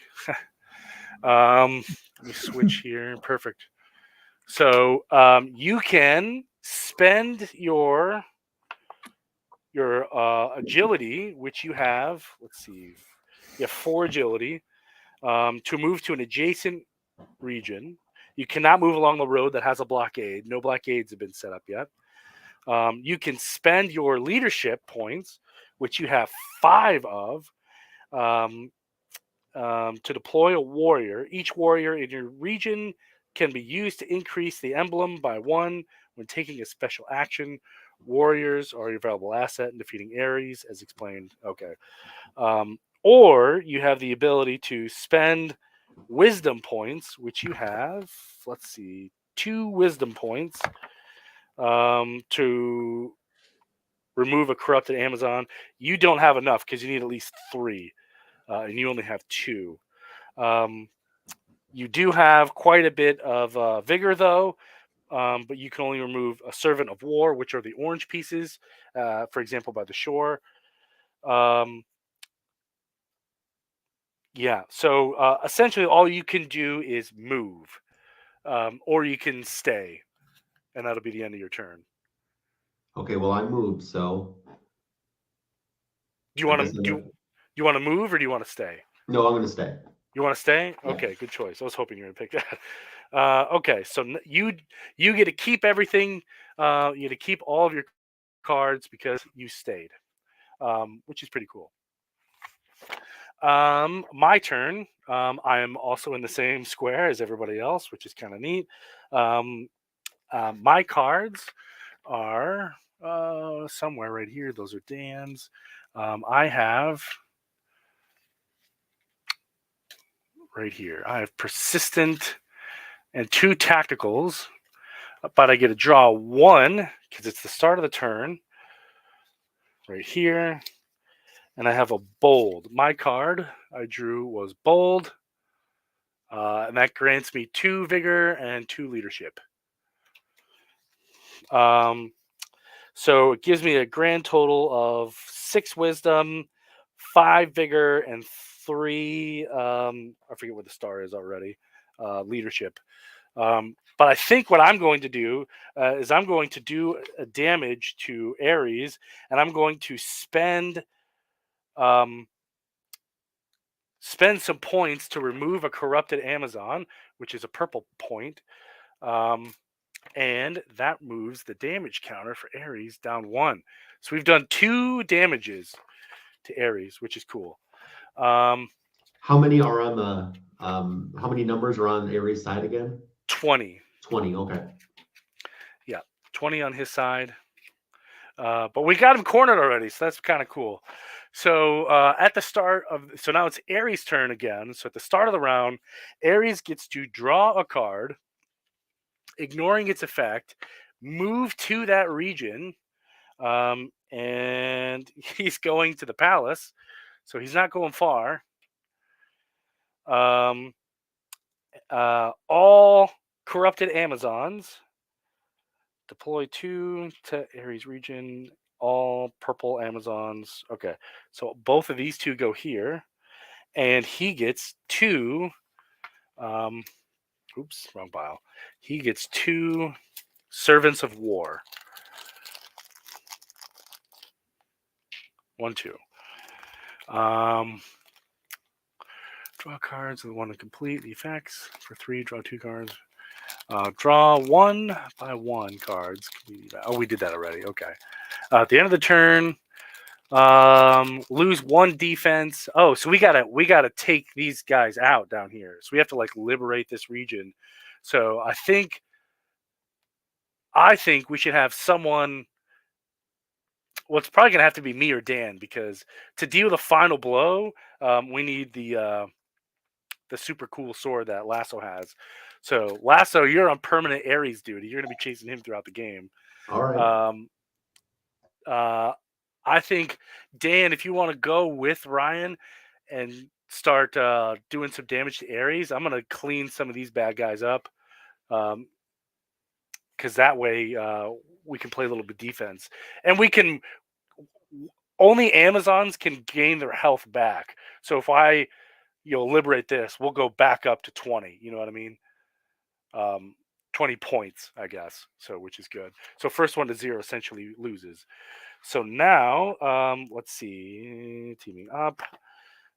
Speaker 2: Let me switch here. Perfect. So you can spend your agility, which you have. Let's see, you have 4 agility to move to an adjacent region. You cannot move along the road that has a blockade. No blockades have been set up yet. You can spend your leadership points, which you have 5 of, to deploy a warrior. Each warrior in your region can be used to increase the emblem by 1 when taking a special action. Warriors are your valuable asset in defeating Ares, as explained. Okay. Or you have the ability to spend wisdom points, which you have, let's see, 2 wisdom points to remove a corrupted Amazon. You don't have enough because you need at least 3, and you only have 2. You do have quite a bit of vigor, though, but you can only remove a servant of war, which are the orange pieces, for example, by the shore. Yeah, so essentially all you can do is move, or you can stay, and that'll be the end of your turn.
Speaker 1: Okay, well, I moved, so
Speaker 2: Do you
Speaker 1: I
Speaker 2: want
Speaker 1: guess
Speaker 2: to you want to move or do you want to stay?
Speaker 1: no, I'm going to stay.
Speaker 2: You want to stay?
Speaker 1: Yeah.
Speaker 2: Okay, good choice. I was hoping you were going to pick that. Okay, so you get to keep everything. You get to keep all of your cards because you stayed, which is pretty cool. My turn. I am also in the same square as everybody else, which is kind of neat. My cards are somewhere right here. Those are Dan's. I have right here. I have persistent and 2 tacticals, but I get to draw 1 because it's the start of the turn. Right here, and I have a bold. My card I drew was bold, and that grants me 2 vigor and 2 leadership. So it gives me a grand total of 6 wisdom, 5 vigor, and 3. I forget what the star is already. Leadership. But I think what I'm going to do is I'm going to do a damage to Ares, and I'm going to spend some points to remove a corrupted Amazon, which is a purple point. And that moves the damage counter for Ares down 1. So we've done 2 damages to Ares, which is cool.
Speaker 1: How many are on the how many numbers are on Aries' side again?
Speaker 2: 20.
Speaker 1: 20, okay.
Speaker 2: Yeah, 20 on his side. But we got him cornered already, so that's kind of cool. So at the start of, so now it's Ares' turn again. So at the start of the round, Ares gets to draw a card, ignoring its effect, move to that region, and he's going to the palace, so he's not going far. All corrupted Amazons deploy 2 to Ares region. All purple Amazons. Okay, so both of these 2 go here, and he gets 2. Oops, wrong pile. He gets 2 servants of war. 1, 2. Draw cards with 1 to complete the effects. For 3, draw 2 cards. Draw 1 by 1 cards. Oh, we did that already. Okay. At the end of the turn, Lose 1 defense. Oh, so we gotta take these guys out down here. So we have to like liberate this region. So I think we should have someone. Well, it's probably gonna have to be me or Dan, because to deal the final blow, we need the super cool sword that Lasso has. So Lasso, you're on permanent Ares duty. You're gonna be chasing him throughout the game.
Speaker 1: All right.
Speaker 2: I think, Dan, if you want to go with Ryan and start doing some damage to Ares, I'm gonna clean some of these bad guys up, because that way we can play a little bit defense, and we can. Only Amazons can gain their health back. So if I, liberate this, we'll go back up to 20. You know what I mean? 20 points, I guess. So, which is good. So first one to 0 essentially loses. So now, let's see. Teaming up.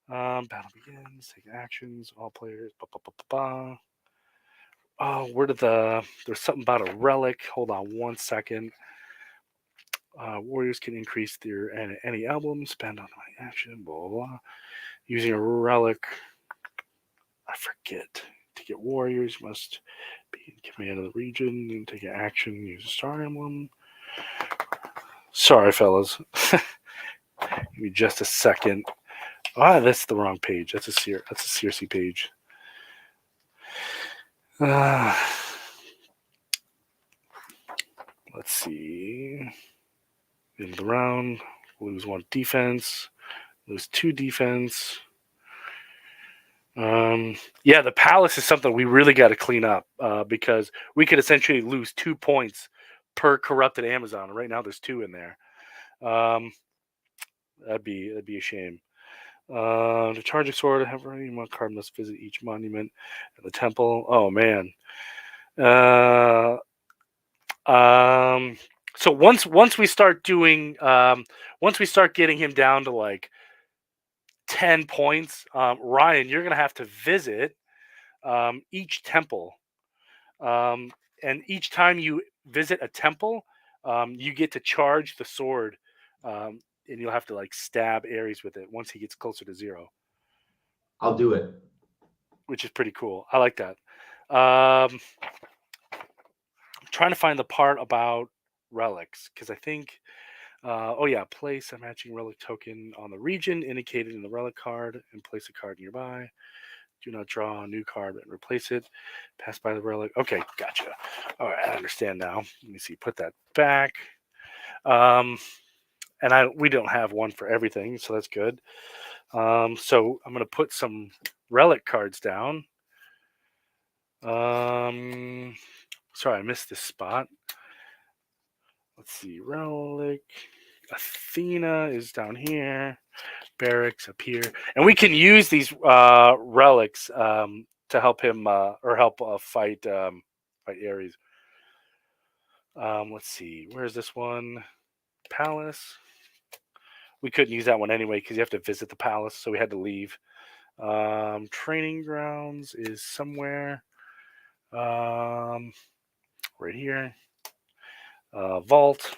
Speaker 2: Battle begins. Take actions. All players. Oh, there's something about a relic. Hold on 1 second. Warriors can increase their any album. Spend on my action. Blah, blah, blah. Using a relic. I forget. To get warriors, must be in command of the region and take an action. Use a star emblem. Sorry, fellas. Give me just a second. That's the wrong page. That's a Cersei page. Let's see. End of the round. Lose 1 defense. Lose 2 defense. Yeah, the palace is something we really got to clean up, because we could essentially lose 2 points per corrupted Amazon. Right now, there's 2 in there. That'd be a shame. To charge a sword, have any one card must visit each monument and the temple. Oh man. So once we start doing, once we start getting him down to like 10 points, Ryan, you're gonna have to visit each temple, and each time you visit a temple, you get to charge the sword, and you'll have to like stab Ares with it once he gets closer to 0.
Speaker 1: I'll do it.
Speaker 2: Which is pretty cool. I like that. I'm trying to find the part about relics, because I think, place a matching relic token on the region indicated in the relic card and place a card nearby. Do not draw a new card and replace it. Pass by the relic. Okay, gotcha. All right, I understand now. Let me see. Put that back. And we don't have one for everything, so that's good. So I'm going to put some relic cards down. Sorry, I missed this spot. Let's see. Relic. Athena is down here. Barracks up here. And we can use these relics to help him or help fight Ares. Let's see. Where's this one? Palace. We couldn't use that one anyway because you have to visit the palace, so we had to leave. Training grounds is somewhere right here. Vault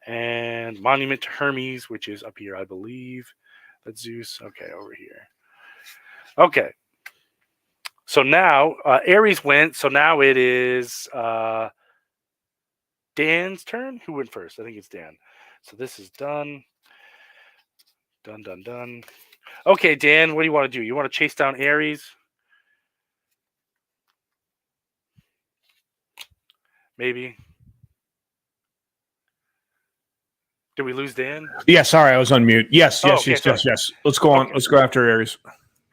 Speaker 2: and monument to Hermes, which is up here, I believe. That's Zeus. Okay, over here. Okay. So now Ares went. So now it is Dan's turn. Who went first? I think it's Dan. So this is done. Done. Okay, Dan, what do you want to do? You want to chase down Ares? Maybe. Did we lose Dan?
Speaker 3: Yeah, sorry, I was on mute. Yes.
Speaker 2: Okay,
Speaker 3: Yes. Let's go on.
Speaker 2: Okay.
Speaker 3: Let's go after Ares.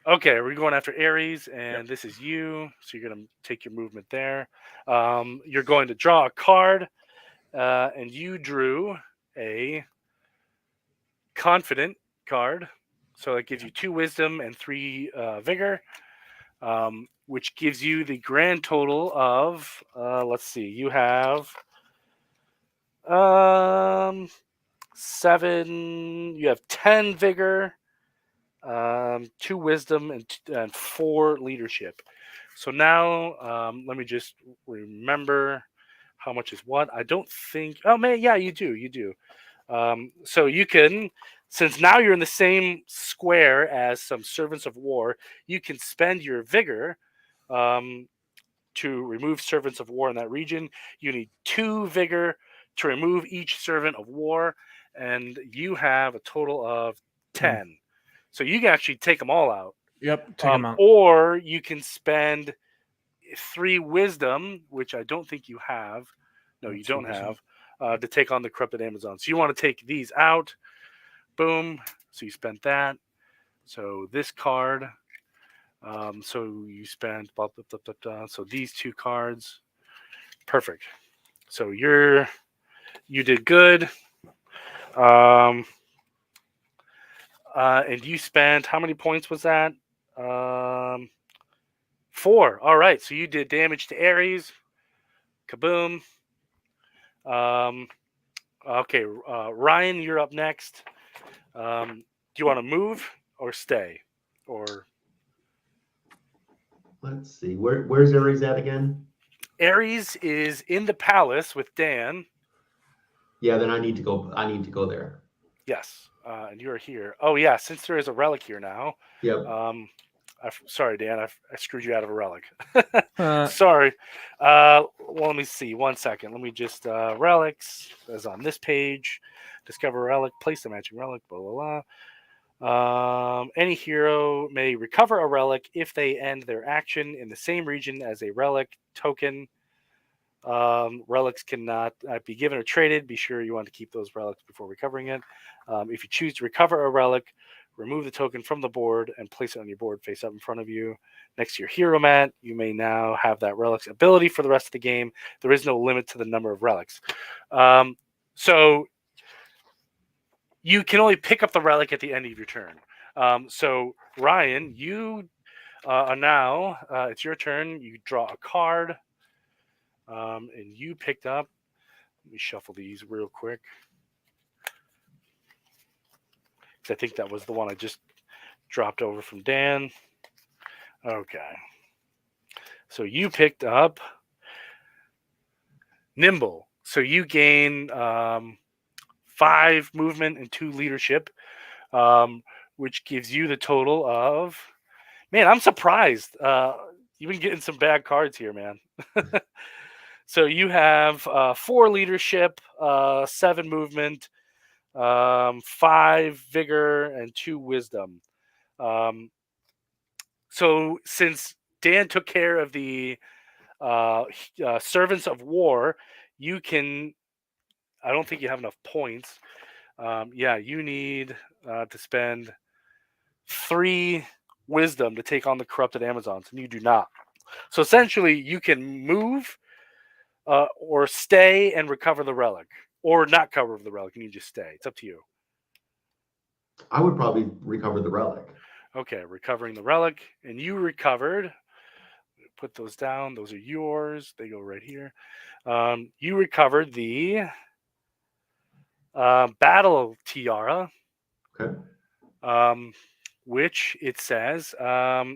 Speaker 2: Okay, we're going after Ares, and This is you. So you're going to take your movement there. You're going to draw a card, and you drew a confident card. So it gives you 2 wisdom and 3 vigor, which gives you the grand total of, let's see, you have 7, you have 10 vigor, 2 wisdom, and 4 leadership. So now, let me just remember how much is what. I don't think. Oh man, yeah, you do. So you can, since now you're in the same square as some servants of war, you can spend your vigor to remove servants of war in that region. You need 2 vigor to remove each servant of war, and you have a total of 10. So you can actually take them all out.
Speaker 3: Yep, take them out.
Speaker 2: Or you can spend 3 wisdom, which I don't think you have. No, you don't have, to take on the corrupted Amazon. So you want to take these out. Boom. So you spent that. So this card. So you spent blah, blah, blah, blah, blah. So these 2 cards. Perfect. So you did good. And you spent, how many points was that? 4. All right. So you did damage to Ares. Kaboom. Okay. Ryan, you're up next. Do you want to move or stay? Or
Speaker 1: Let's see. Where's Aries at again?
Speaker 2: Ares is in the palace with Dan.
Speaker 1: Yeah, then I need to go there.
Speaker 2: Yes. And you're here. Oh, yeah. Since there is a relic here now.
Speaker 1: Yep.
Speaker 2: Sorry, Dan. I screwed you out of a relic.
Speaker 3: Uh,
Speaker 2: Sorry. Well, let me see. 1 second. Let me just relics is on this page. Discover relic. Place the matching relic. Blah blah blah. Any hero may recover a relic if they end their action in the same region as a relic token. Relics cannot be given or traded. Be sure you want to keep those relics before recovering it. If you choose to recover a relic, remove the token from the board and place it on your board face up in front of you next to your hero mat. You may now have that relic's ability for the rest of the game. There is no limit to the number of relics. So you can only pick up the relic at the end of your turn. So Ryan, you are now, it's your turn. You draw a card. And you picked up, let me shuffle these real quick. I think that was the one I just dropped over from Dan. Okay. So you picked up Nimble. So you gain 5 movement and 2 leadership, which gives you the total of, man, I'm surprised. You've been getting some bad cards here, man. So you have 4 leadership, 7 movement, 5 vigor, and 2 wisdom. So since Dan took care of the servants of war, you can. I don't think you have enough points. You need to spend 3 wisdom to take on the corrupted Amazons, and you do not. So essentially, you can move or stay and recover the relic, or not cover the relic, and you just stay. It's up to you.
Speaker 1: I would probably recover the relic.
Speaker 2: Okay, recovering the relic, and you recovered. Put those down. Those are yours. They go right here. You recovered the battle tiara.
Speaker 1: Okay.
Speaker 2: Which it says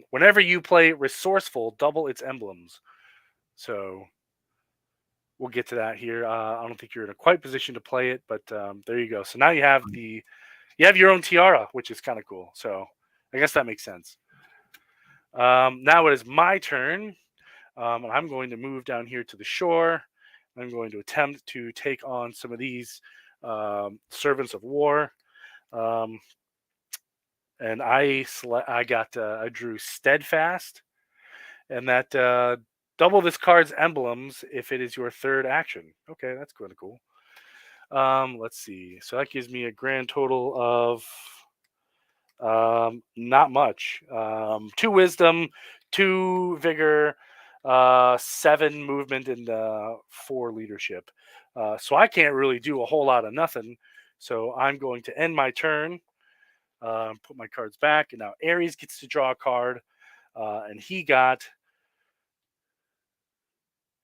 Speaker 2: whenever you play resourceful, double its emblems. So we'll get to that here. I don't think you're in a quite position to play it, but there you go. So now you have your own tiara, which is kind of cool. So I guess that makes sense. Now it is my turn. And I'm going to move down here to the shore. I'm going to attempt to take on some of these servants of war. And I drew steadfast, and that double this card's emblems if it is your 3rd action. Okay, that's kind of cool. Let's see. So that gives me a grand total of not much. 2 wisdom, 2 vigor, 7 movement, and 4 leadership. So I can't really do a whole lot of nothing. So I'm going to end my turn. Put my cards back, and now Ares gets to draw a card, and he got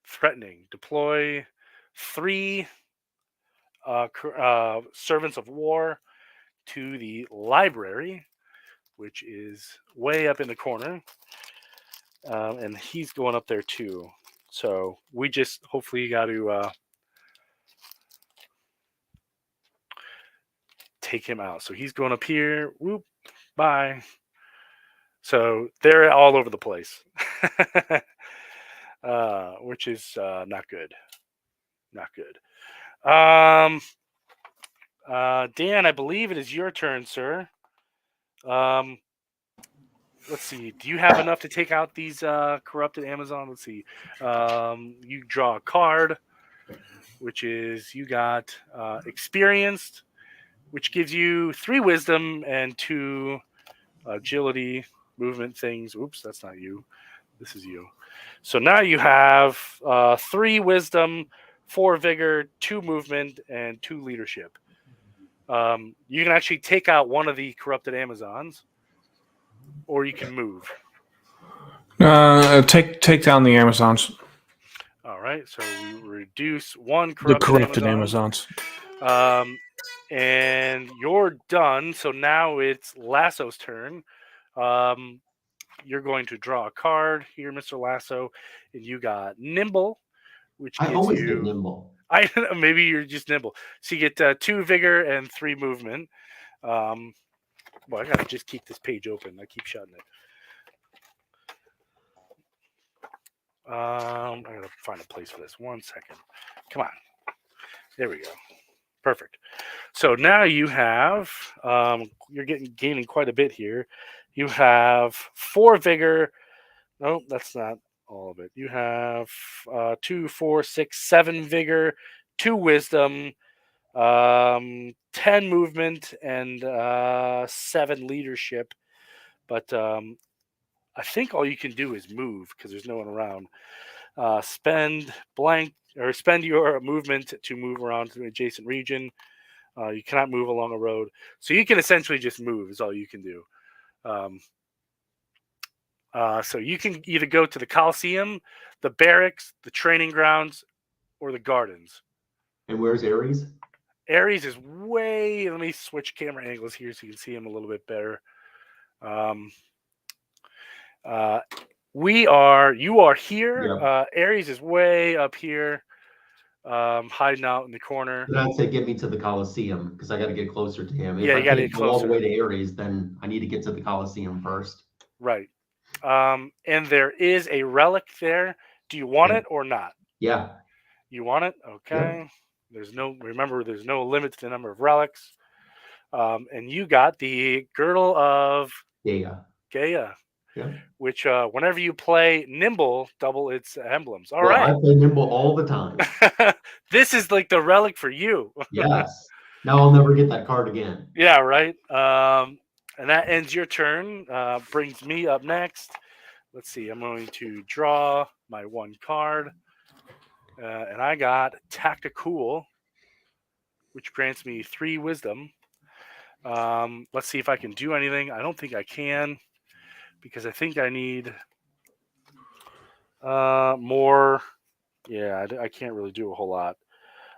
Speaker 2: threatening. Deploy 3 servants of war to the library, which is way up in the corner, and he's going up there too. So we just hopefully got to take him out. So he's going up here. Whoop, bye. So they're all over the place, which is not good. Not good. Dan, I believe it is your turn, sir. Let's see. Do you have enough to take out these corrupted Amazon? Let's see. You draw a card, which is you got experienced, which gives you 3 wisdom and 2 agility, movement things. Oops, that's not you. This is you. So now you have 3 wisdom, 4 vigor, 2 movement, and 2 leadership. You can actually take out one of the corrupted Amazons, or you can move.
Speaker 3: Take down the Amazons.
Speaker 2: All right, so we reduce 1
Speaker 3: The
Speaker 2: corrupted,
Speaker 3: corrupted
Speaker 2: Amazon.
Speaker 3: Amazons.
Speaker 2: And you're done. So now it's Lasso's turn. You're going to draw a card here, Mr. Lasso, and you got nimble, which gives
Speaker 1: I always
Speaker 2: you
Speaker 1: get nimble.
Speaker 2: maybe you're just nimble. So you get 2 vigor and 3 movement. Well, I gotta just keep this page open. I keep shutting it. I gotta find a place for this. 1 second. Come on. There we go. Perfect. So now you have you're gaining quite a bit here. You have 4 vigor. No, that's not all of it. You have 2, 4, 6, 7 vigor, 2 wisdom, 10 movement, and 7 leadership. But I think all you can do is move because there's no one around. Spend your movement to move around to an adjacent region. You cannot move along a road, so you can essentially just move. Is all you can do. So you can either go to the Coliseum, the barracks, the training grounds, or the gardens.
Speaker 1: And where's Ares?
Speaker 2: Ares is way. Let me switch camera angles here so you can see him a little bit better. You are here.
Speaker 1: Yeah.
Speaker 2: Ares is way up here, hiding out in the corner.
Speaker 1: But I'd say get me to the Coliseum because I got to get closer to him.
Speaker 2: Yeah,
Speaker 1: If
Speaker 2: you
Speaker 1: I
Speaker 2: gotta
Speaker 1: can't
Speaker 2: get
Speaker 1: go all the
Speaker 2: closer.
Speaker 1: way to Ares, then I need to get to the Coliseum first.
Speaker 2: Right. And there is a relic there. Do you want
Speaker 1: Okay.
Speaker 2: it or not?
Speaker 1: Yeah.
Speaker 2: You want it? Okay. There's no limit to the number of relics. And you got the Girdle of
Speaker 1: Yeah.
Speaker 2: Gaia,
Speaker 1: Yeah.
Speaker 2: which whenever you play Nimble, double its emblems. All
Speaker 1: Well,
Speaker 2: right.
Speaker 1: I play nimble all the time.
Speaker 2: This is like the relic for you.
Speaker 1: Yes. Now I'll never get that card again.
Speaker 2: Yeah, right. And that ends your turn. Brings me up next. Let's see. I'm going to draw my 1 card. And I got Tacticool, which grants me 3 wisdom. Let's see if I can do anything. I don't think I can because I think I need more. Yeah, I can't really do a whole lot.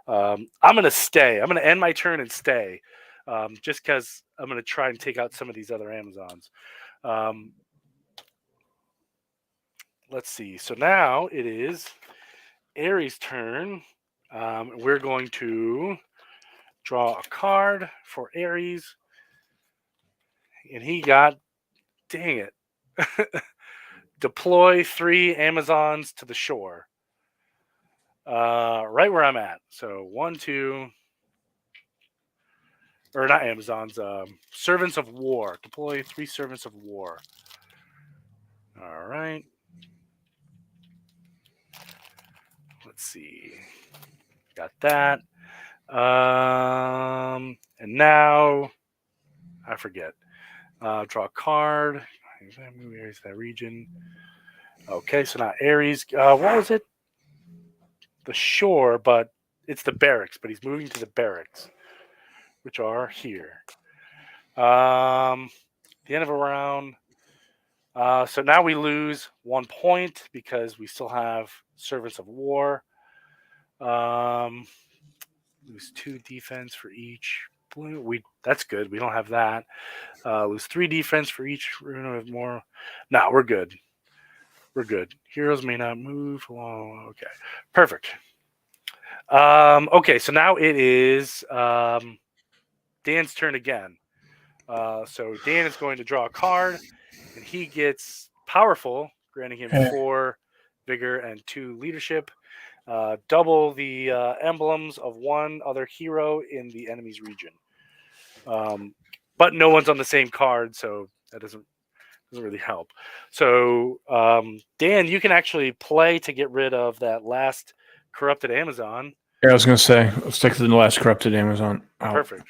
Speaker 2: I'm going to stay. I'm going to end my turn and stay just because I'm going to try and take out some of these other Amazons. Let's see. So now it is Ares' turn. We're going to draw a card for Ares. And he got, dang it, deploy 3 Amazons to the shore. Right where I'm at. So 1, 2, or not Amazons, Servants of War. Deploy 3 Servants of War. All right. Let's see. Got that. And now I forget. Draw a card. Ares, that region. Okay, so now Ares. What was it? The shore, but it's the barracks. But he's moving to the barracks, which are here. The end of a round. So now we lose 1 point because we still have Servants of War. Lose 2 defense for each. That's good. We don't have that. Lose 3 defense for each. We're gonna have more. No, we're good. We're good. Heroes may not move along. Okay, perfect. Okay, so now it is Dan. Dan's turn again. So Dan is going to draw a card, and he gets powerful, granting him 4 vigor and 2 leadership. Double the emblems of one other hero in the enemy's region. But no one's on the same card, so that doesn't really help. So Dan, you can actually play to get rid of that last corrupted Amazon.
Speaker 3: Yeah, I was gonna say, let's stick to the last corrupted Amazon. Out.
Speaker 2: Perfect.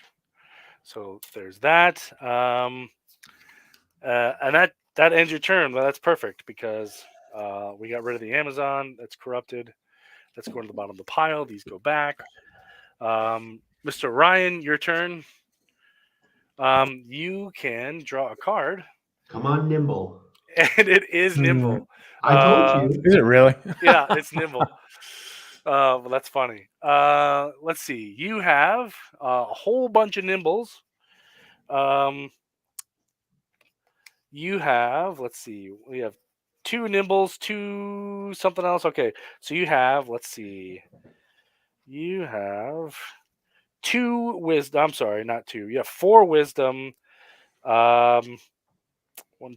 Speaker 2: So there's that. And that ends your turn. Well, that's perfect because we got rid of the Amazon that's corrupted. That's going to the bottom of the pile. These go back. Mr. Ryan, your turn. You can draw a card.
Speaker 1: Come on, Nimble.
Speaker 2: And it is Nimble.
Speaker 1: I told you.
Speaker 3: Is it really?
Speaker 2: Yeah, it's Nimble. Well, that's funny. Let's see. You have a whole bunch of Nimbles. You have, let's see, we have 2 Nimbles, 2 something else. Okay, so you have, let's see, you have 2 wisdom. I'm sorry, not 2. You have 4 wisdom. 1,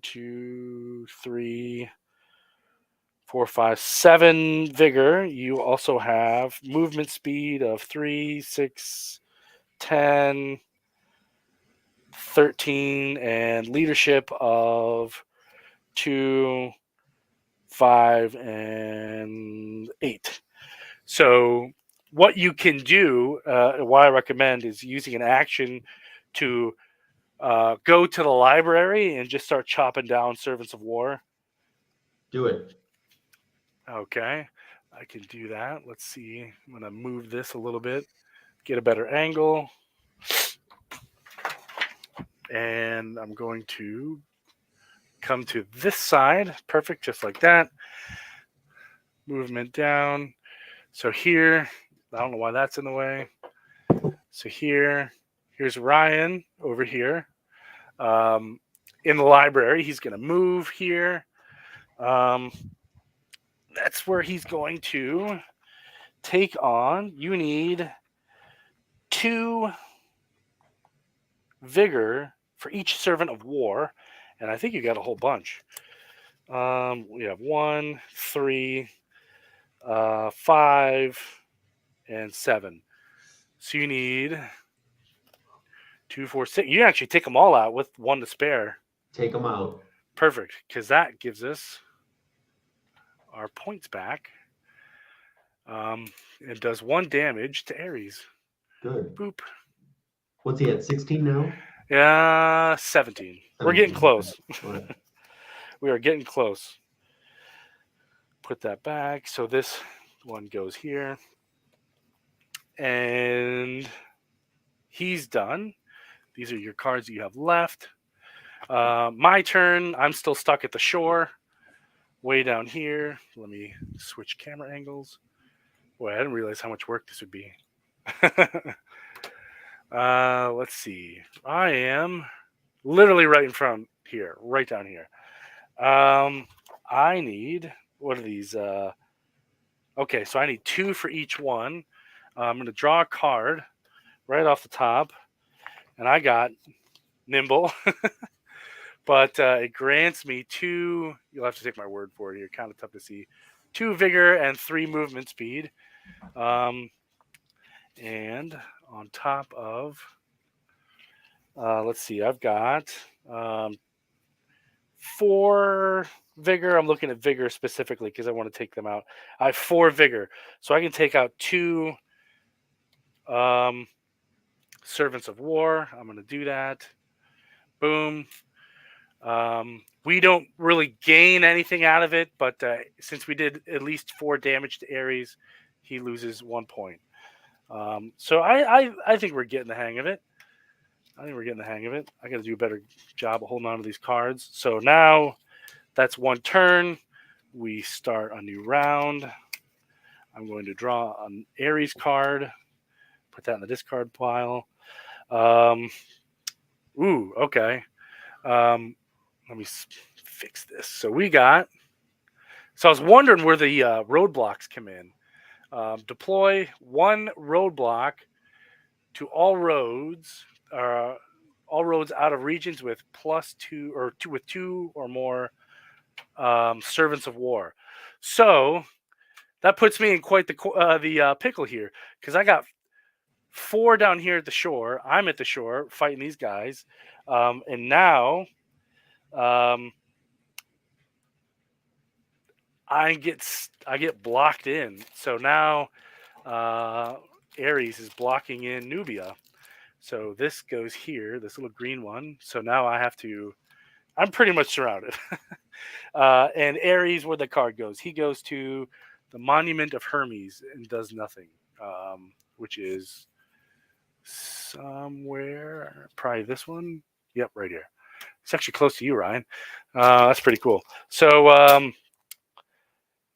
Speaker 2: 2, 3, 4, 5, 7 vigor. You also have movement speed of 3, 6, 10, 13, and leadership of 2, 5, and 8. So what you can do, what I recommend is using an action to go to the library and just start chopping down servants of war.
Speaker 1: Do it.
Speaker 2: Okay, I can do that. Let's see. I'm going to move this a little bit, get a better angle. And I'm going to come to this side. Perfect, just like that. Movement down. So here, I don't know why that's in the way. So here's Ryan over here. In the library, he's going to move here. That's where he's going to take on. You need 2 vigor for each servant of war, and I think you got a whole bunch. We have 1, 3, 5, and 7. So you need 2, 4, 6. You actually take them all out with 1 to spare.
Speaker 1: Take them out.
Speaker 2: Perfect, because that gives us our points back. It does 1 damage to Ares.
Speaker 1: Good.
Speaker 2: Boop.
Speaker 1: What's he at? 16 now?
Speaker 2: Yeah, 17. We're getting close.
Speaker 1: Right.
Speaker 2: We are getting close. Put that back. So this one goes here. And he's done. These are your cards that you have left. My turn. I'm still stuck at the shore. Way down here. Let me switch camera angles. Boy, I didn't realize how much work this would be. Let's see. I am literally right in front here, right down here. I need, what are these? Okay, so I need 2 for each one. I'm going to draw a card right off the top, and I got Nimble. But it grants me 2, you'll have to take my word for it here, kind of tough to see, 2 vigor and 3 movement speed. And on top of, let's see, I've got 4 vigor. I'm looking at vigor specifically because I want to take them out. I have 4 vigor, so I can take out 2 servants of war. I'm going to do that. Boom. We don't really gain anything out of it, but since we did at least 4 damage to Ares, he loses 1 point. So I think we're getting the hang of it. I got to do a better job of holding on to these cards. So now that's 1 turn. We start a new round. I'm going to draw an Ares card. Put that in the discard pile. Ooh, okay. Let me fix this. So I was wondering where the roadblocks come in. Deploy 1 roadblock to all roads all roads out of regions with +2 or with 2 or more servants of war. So that puts me in quite the pickle here, because I got 4 down here at the shore. I'm at the shore fighting these guys, and now I get blocked in. So now Ares is blocking in Nubia. So this goes here, this little green one. So now I'm pretty much surrounded. And Ares, where the card goes, he goes to the Monument of Hermes and does nothing, which is somewhere, probably this one. Yep, right here. It's actually close to you, Ryan. That's pretty cool. So,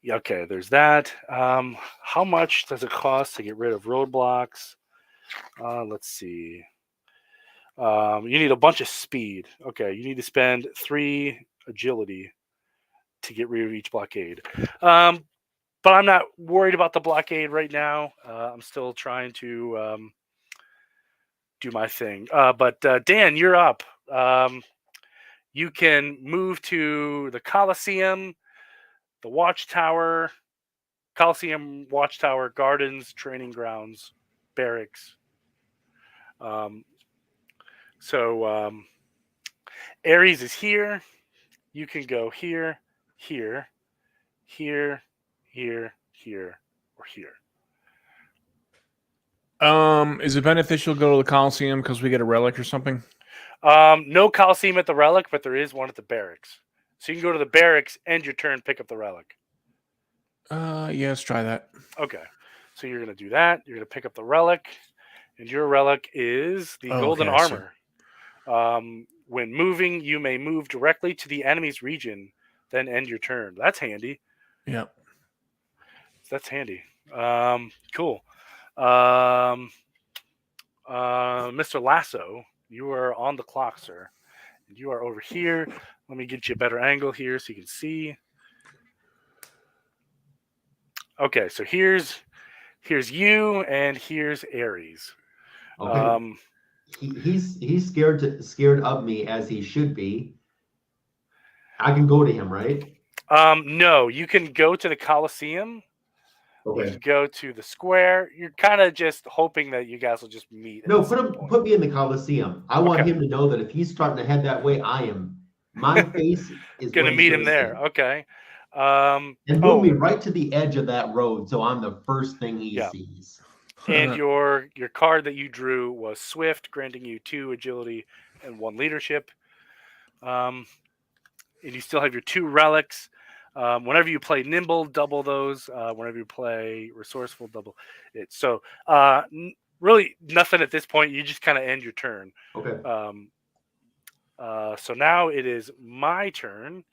Speaker 2: yeah, okay, there's that. How much does it cost to get rid of roadblocks? Let's see. You need a bunch of speed. Okay, you need to spend 3 agility to get rid of each blockade. But I'm not worried about the blockade right now. I'm still trying to do my thing. But Dan, you're up. You can move to the Coliseum, the Watchtower, Coliseum, Watchtower, Gardens, Training Grounds, Barracks. So Ares is here. You can go here, here, here, here, here, or here.
Speaker 3: Is it beneficial to go to the Coliseum because we get a relic or something?
Speaker 2: No Coliseum at the relic, but there is one at the barracks. So you can go to the barracks, end your turn, pick up the relic.
Speaker 3: Yeah, let's try that.
Speaker 2: Okay. So you're going to do that. You're going to pick up the relic, and your relic is the golden armor. When moving, you may move directly to the enemy's region, then end your turn. That's handy.
Speaker 3: Yeah.
Speaker 2: That's handy. Cool. Mr. Lasso, you are on the clock, sir. And you are over here. Let me get you a better angle here so you can see. Okay, so here's you, and here's Ares.
Speaker 1: Okay. He's scared of me, as he should be. I can go to him, right?
Speaker 2: No, you can go to the Coliseum.
Speaker 1: Okay.
Speaker 2: You can go to the square. You're kind of just hoping that you guys will just meet.
Speaker 1: No, put me in the Coliseum. I want him to know that if he's starting to head that way, my face is
Speaker 2: gonna meet him there.
Speaker 1: See.
Speaker 2: Okay.
Speaker 1: And move me right to the edge of that road, so I'm the first thing he sees.
Speaker 2: And your card that you drew was Swift, granting you 2 agility and 1 leadership. And you still have your 2 relics. Whenever you play Nimble, double those. Whenever you play Resourceful, double it. So really nothing at this point. You just kind of end your turn.
Speaker 1: Okay.
Speaker 2: So now it is my turn.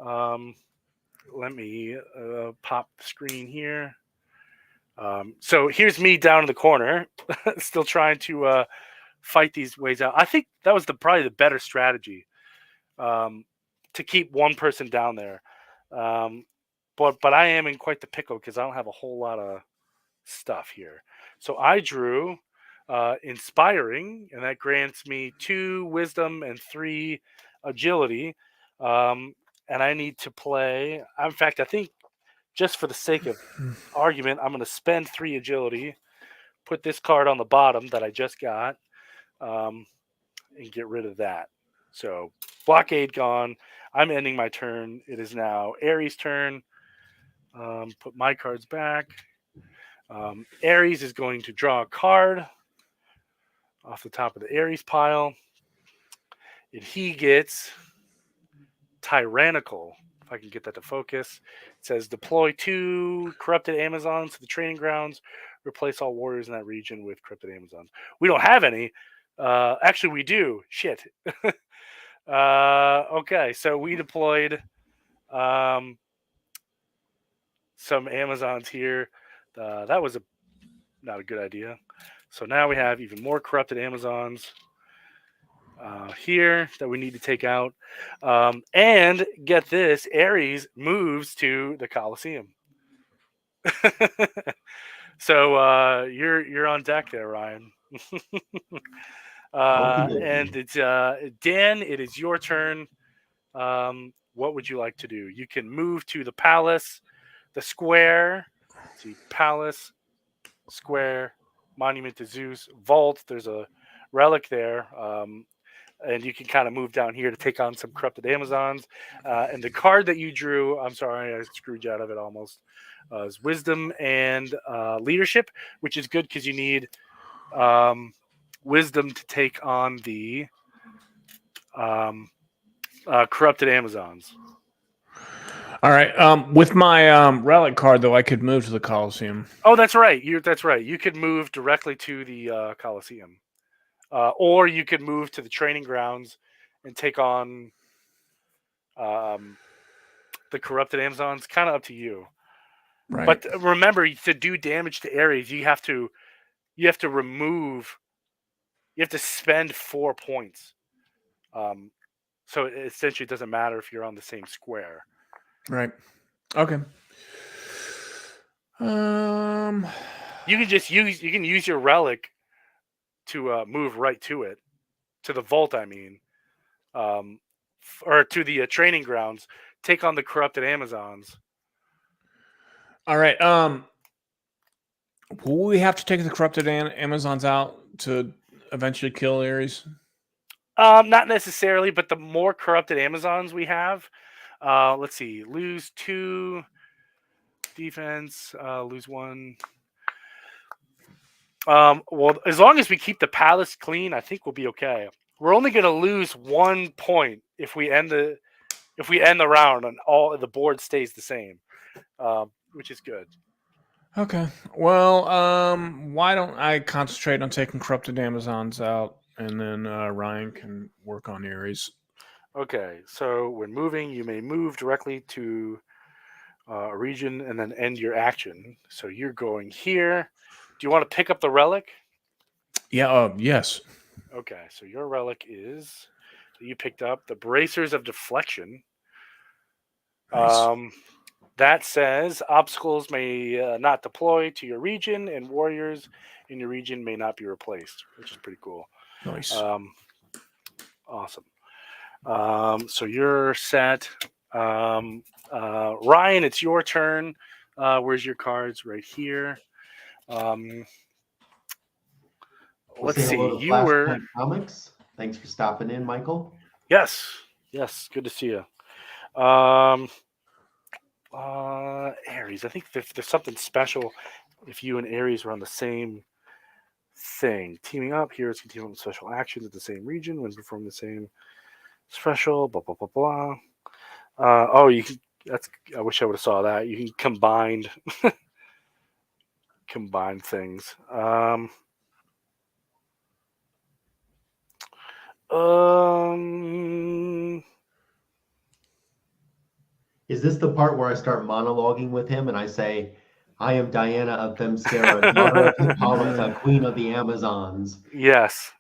Speaker 2: Let me pop the screen here. So here's me down in the corner, still trying to fight these ways out. I think that was probably the better strategy, to keep one person down there. But I am in quite the pickle because I don't have a whole lot of stuff here. So I drew Inspiring, and that grants me 2 wisdom and 3 agility. And I need to play. In fact, I think just for the sake of argument, I'm going to spend 3 agility, put this card on the bottom that I just got, and get rid of that. So blockade gone. I'm ending my turn. It is now Ares' turn. Put my cards back. Ares is going to draw a card off the top of the Ares pile. And he gets Tyrannical. If I can get that to focus. It says deploy 2 corrupted Amazons to the training grounds. Replace all warriors in that region with corrupted Amazons. We don't have any. Actually, we do. Shit. Okay, so we deployed some Amazons here. That was not a good idea. So now we have even more corrupted Amazons here that we need to take out. And get this, Ares moves to the Coliseum. So you're on deck there, Ryan. And it's Dan. It is your turn. What would you like to do? You can move to the palace, the square. Let's see, palace, square, monument to Zeus, vault. There's a relic there. And you can kind of move down here to take on some corrupted Amazons. And the card that you drew, I'm sorry, I screwed you out of it almost, is wisdom and leadership, which is good because you need wisdom to take on the corrupted Amazons.
Speaker 3: All right. With my relic card, though, I could move to the Coliseum.
Speaker 2: Oh, that's right. That's right. You could move directly to the Coliseum. Or you could move to the training grounds and take on the corrupted Amazons. Kind of up to you.
Speaker 3: Right.
Speaker 2: But remember, to do damage to Ares, you have to spend 4 points. So it essentially doesn't matter if you're on the same square.
Speaker 3: Right. Okay.
Speaker 2: You can use your relic to move right to it, to the vault. I mean, or to the training grounds. Take on the corrupted Amazons.
Speaker 3: All right. Will we have to take the corrupted Amazons out to eventually kill Ares?
Speaker 2: Not necessarily, but the more corrupted Amazons we have, let's see, lose 2 defense, lose 1. Well, as long as we keep the palace clean, I think we'll be okay. We're only going to lose 1 point if we end the round and all the board stays the same, which is good.
Speaker 3: Okay. Well, why don't I concentrate on taking corrupted Amazons out, and then Ryan can work on Ares.
Speaker 2: Okay. So when moving, you may move directly to a region and then end your action. So you're going here. Do you want to pick up the relic?
Speaker 3: Yeah. Yes.
Speaker 2: Okay. So your relic is that you picked up the bracers of deflection.
Speaker 3: Nice.
Speaker 2: That says obstacles may not deploy to your region, and warriors in your region may not be replaced, which is pretty cool.
Speaker 3: Nice.
Speaker 2: Awesome. So you're set. Ryan, it's your turn. Where's your cards? Right here. Let's see. You were
Speaker 1: Comics. Thanks for stopping in, Michael.
Speaker 2: Yes. Good to see you. Ares. I think there's something special if you and Ares were on the same thing. Teaming up, heroes can team up with special actions at the same region when performing the same special. Blah blah blah blah. You can. I wish I would have saw that. You can combine things.
Speaker 1: Is this the part where I start monologuing with him and I say, I am Diana of Themyscira, daughter of Hippolyta, queen of the Amazons?
Speaker 2: Yes.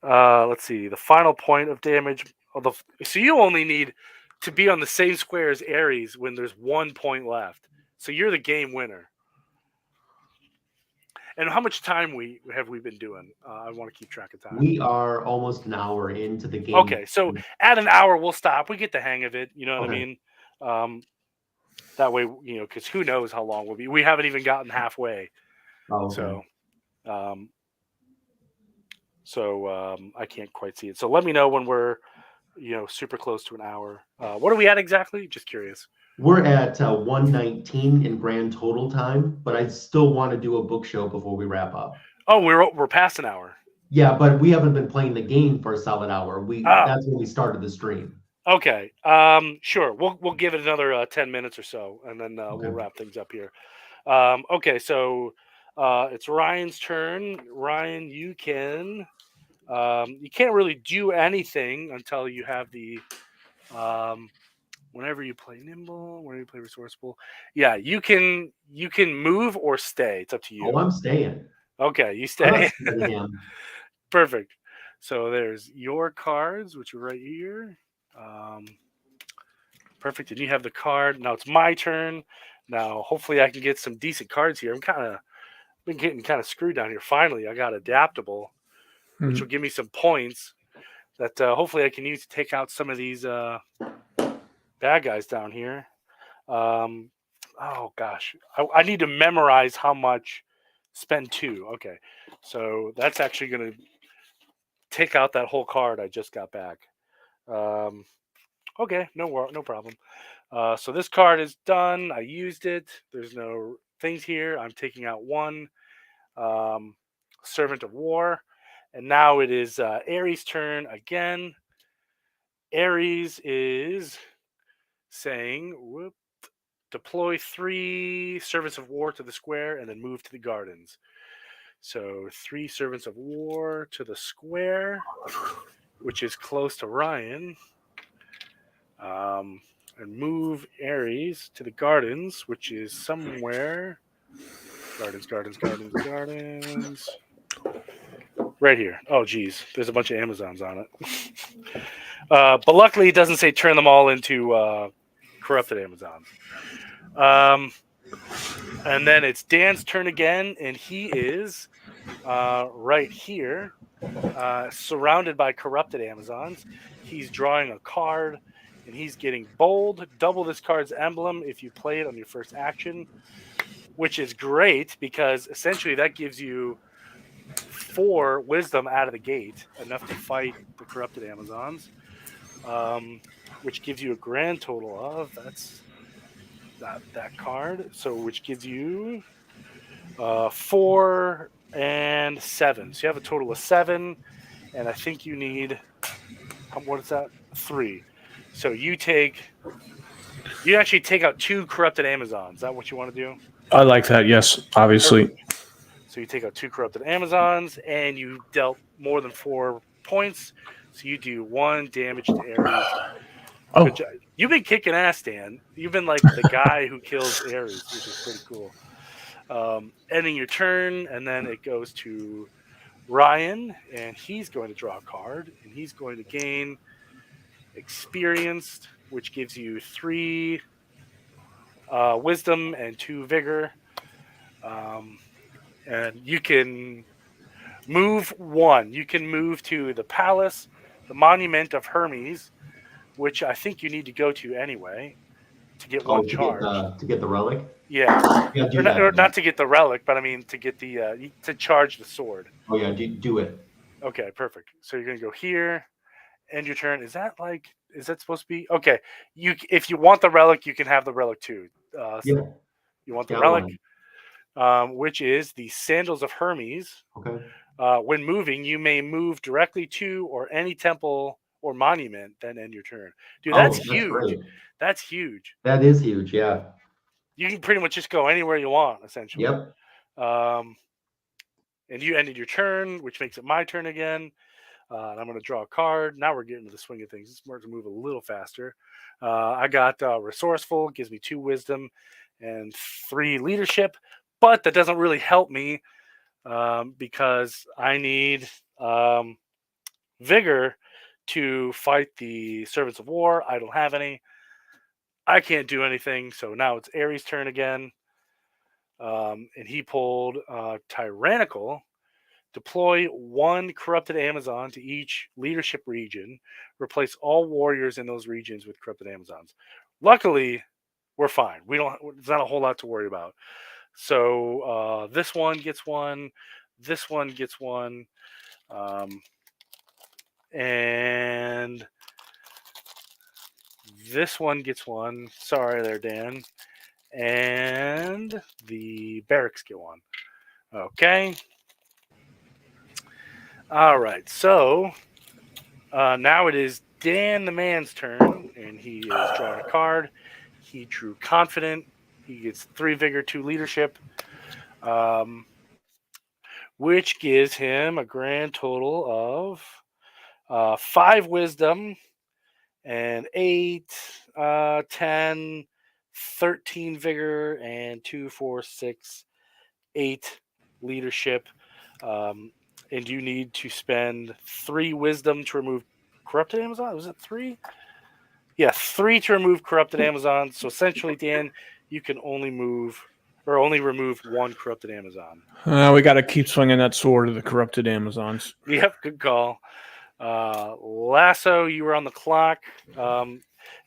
Speaker 2: Let's see. The final point of damage. So you only need to be on the same square as Ares when there's 1 point left. So you're the game winner. And how much time have we been doing? I want to keep track of time.
Speaker 1: We are almost an hour into the game.
Speaker 2: Okay, so at an hour we'll stop. We get the hang of it. You know what I mean? That way, because who knows how long we'll be. We haven't even gotten halfway.
Speaker 1: Oh, okay.
Speaker 2: So I can't quite see it. So let me know when we're, super close to an hour. What are we at exactly? Just curious.
Speaker 1: We're at 1:19 in grand total time, but I still want to do a book show before we wrap up.
Speaker 2: Oh, we're past an hour.
Speaker 1: Yeah, but we haven't been playing the game for a solid hour. That's when we started the stream.
Speaker 2: Okay. Sure. We'll give it another 10 minutes or so, and then we'll wrap things up here. Okay. So it's Ryan's turn. Ryan, you can't really do anything until you have the whenever you play nimble, whenever you play resourceful. Yeah, you can move or stay. It's up to you.
Speaker 1: Oh, I'm staying.
Speaker 2: Okay, you stay.
Speaker 1: I'm
Speaker 2: Perfect. So there's your cards, which are right here. Perfect. And you have the card. Now it's my turn. Now, hopefully I can get some decent cards here. I'm kind of been getting kind of screwed down here. Finally, I got adaptable, which will give me some points that hopefully I can use to take out some of these bad guys down here. Oh gosh, I need to memorize how much spend 2. Okay, so that's actually going to take out that whole card I just got back. Okay, no problem. So this card is done. I used it. There's no things here. I'm taking out 1 Servant of War, and now it is Ares' turn again. Ares is saying, whoop, deploy 3 Servants of War to the square and then move to the gardens. So 3 Servants of War to the square, which is close to Ryan. And move Ares to the gardens, which is somewhere. Gardens. Right here. Oh, geez. There's a bunch of Amazons on it. But luckily, it doesn't say turn them all into corrupted Amazons. And then it's Dan's turn again, and he is right here, surrounded by corrupted Amazons. He's drawing a card, and he's getting bold. Double this card's emblem if you play it on your first action, which is great because essentially that gives you 4 wisdom out of the gate, enough to fight the corrupted Amazons, which gives you a grand total of, that's that card, so which gives you 4 and 7. So you have a total of 7, and I think you need, what is that? 3. So you actually take out 2 corrupted Amazons. Is that what you want to do?
Speaker 3: I like that. Yes, obviously.
Speaker 2: Perfect. So you take out 2 corrupted Amazons, and you dealt more than 4 points. So you do 1 damage to Ares.
Speaker 3: Oh,
Speaker 2: you've been kicking ass, Dan. You've been like the guy who kills Ares, which is pretty cool. Ending your turn, and then it goes to Ryan, and he's going to draw a card, and he's going to gain Experienced, which gives you 3 wisdom and 2 vigor. And you can move 1. You can move to the palace, the monument of Hermes, which I think you need to go to anyway to get 1 charge.
Speaker 1: To get the relic?
Speaker 2: Yeah.
Speaker 1: Yeah, do
Speaker 2: or
Speaker 1: that.
Speaker 2: Not to get the relic, but I mean to get the to charge the sword.
Speaker 1: Oh yeah, do it.
Speaker 2: Okay, perfect. So you're gonna go here, end your turn. Is that supposed to be okay? If you want the relic, you can have the relic too.
Speaker 1: Yeah.
Speaker 2: You want the relic, which is the Sandals of Hermes.
Speaker 1: Okay.
Speaker 2: When moving, you may move directly to or any temple or monument, then end your turn. Dude, that's huge.
Speaker 1: Great.
Speaker 2: That's huge.
Speaker 1: That is huge, yeah.
Speaker 2: You can pretty much just go anywhere you want, essentially.
Speaker 1: Yep.
Speaker 2: And you ended your turn, which makes it my turn again. And I'm going to draw a card. Now we're getting to the swing of things. It's smart to move a little faster. I got Resourceful, gives me 2 wisdom and 3 leadership, but that doesn't really help me because I need vigor to fight the Servants of War. I don't have any. I can't do anything. So now it's Ares' turn again. And he pulled Tyrannical. Deploy 1 corrupted Amazon to each leadership region. Replace all warriors in those regions with corrupted Amazons. Luckily, we're fine. There's not a whole lot to worry about. So this one gets 1. This one gets 1. And this one gets 1. Sorry there, Dan. And the barracks get 1. Okay. All right. So now it is Dan the man's turn, and he is drawing a card. He drew Confident. He gets 3 vigor, 2 leadership, which gives him a grand total of 5 wisdom and 8, 10, 13 vigor, and 2, 4, 6, 8 leadership. And you need to spend 3 wisdom to remove corrupted Amazon. Was it 3? Yeah, 3 to remove corrupted Amazon. So essentially, Dan, you can only move or only remove one corrupted Amazon.
Speaker 3: We got to keep swinging that sword to the corrupted Amazons.
Speaker 2: Yep, good call. Lasso, you were on the clock.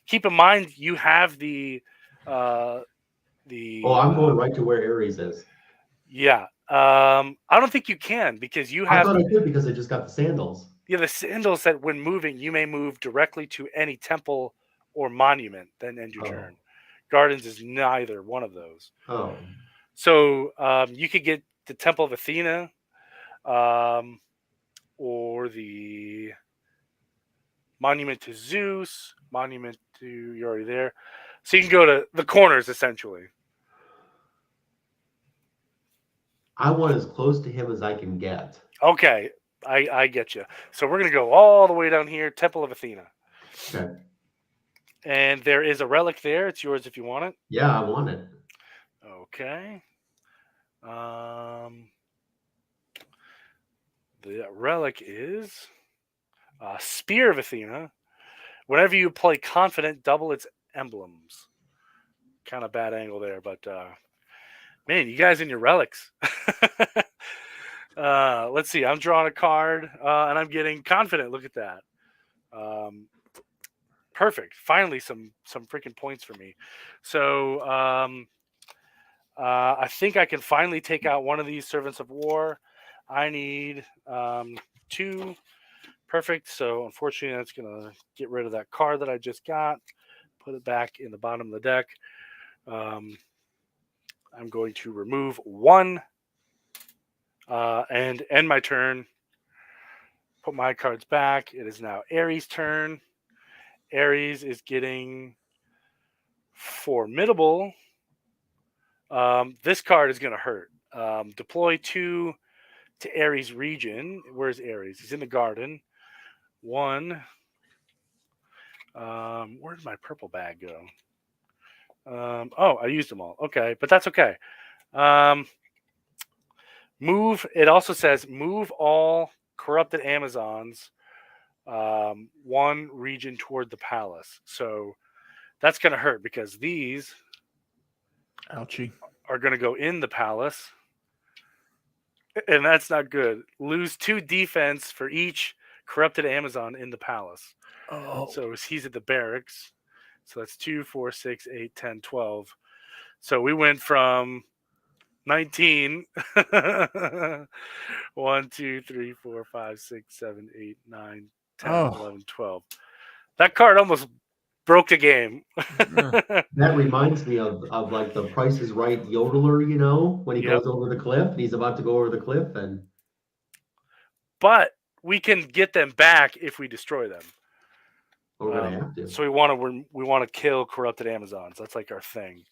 Speaker 2: Keep in mind you have the.
Speaker 1: Oh, I'm going right to where Aries is.
Speaker 2: Yeah. I don't think you can because you
Speaker 1: I
Speaker 2: have.
Speaker 1: thought I could because I just got the sandals.
Speaker 2: Yeah, the sandals that when moving, you may move directly to any temple or monument, then end your turn. Gardens is neither one of those.
Speaker 1: Oh.
Speaker 2: So you could get the Temple of Athena, or the Monument to Zeus, Monument to, you're already there. So you can go to the corners essentially.
Speaker 1: I want as close to him as I can get.
Speaker 2: Okay, I get you. So we're going to go all the way down here, Temple of Athena.
Speaker 1: Okay.
Speaker 2: And there is a relic there. It's yours if you want it.
Speaker 1: Yeah, I want it.
Speaker 2: Okay. The relic is Spear of Athena. Whenever you play Confident, double its emblems. Kind of bad angle there, but man, you guys in your relics. Let's see. I'm drawing a card, and I'm getting Confident. Look at that. Perfect. Finally, some freaking points for me. So I think I can finally take out one of these Servants of War. I need 2. Perfect. So unfortunately, that's going to get rid of that card that I just got. Put it back in the bottom of the deck. I'm going to remove 1 and end my turn. Put my cards back. It is now Aries' turn. Aries is getting Formidable. This card is going to hurt. Deploy 2 to Aries region. Where's Aries? He's in the garden. 1. Where did my purple bag go? Oh, I used them all. Okay, but that's okay. Move. It also says move all corrupted Amazons 1 region toward the palace. So that's going to hurt because these
Speaker 3: Ouchie.
Speaker 2: are going to go in the palace. And that's not good. Lose 2 defense for each corrupted Amazon in the palace.
Speaker 3: Oh.
Speaker 2: So he's at the barracks. So that's 2, 4, 6, 8, 10, 12. So we went from 19. 1, 2, 3, 4, 5, 6, 7, 8, 9, 10, 11, 12. That card almost broke the game.
Speaker 1: That reminds me of like the Price is Right yodeler, you know, when he goes over the cliff and he's about to go over the cliff.
Speaker 2: But we can get them back if we destroy them.
Speaker 1: We're gonna have to.
Speaker 2: So we want to kill corrupted Amazons. That's like our thing.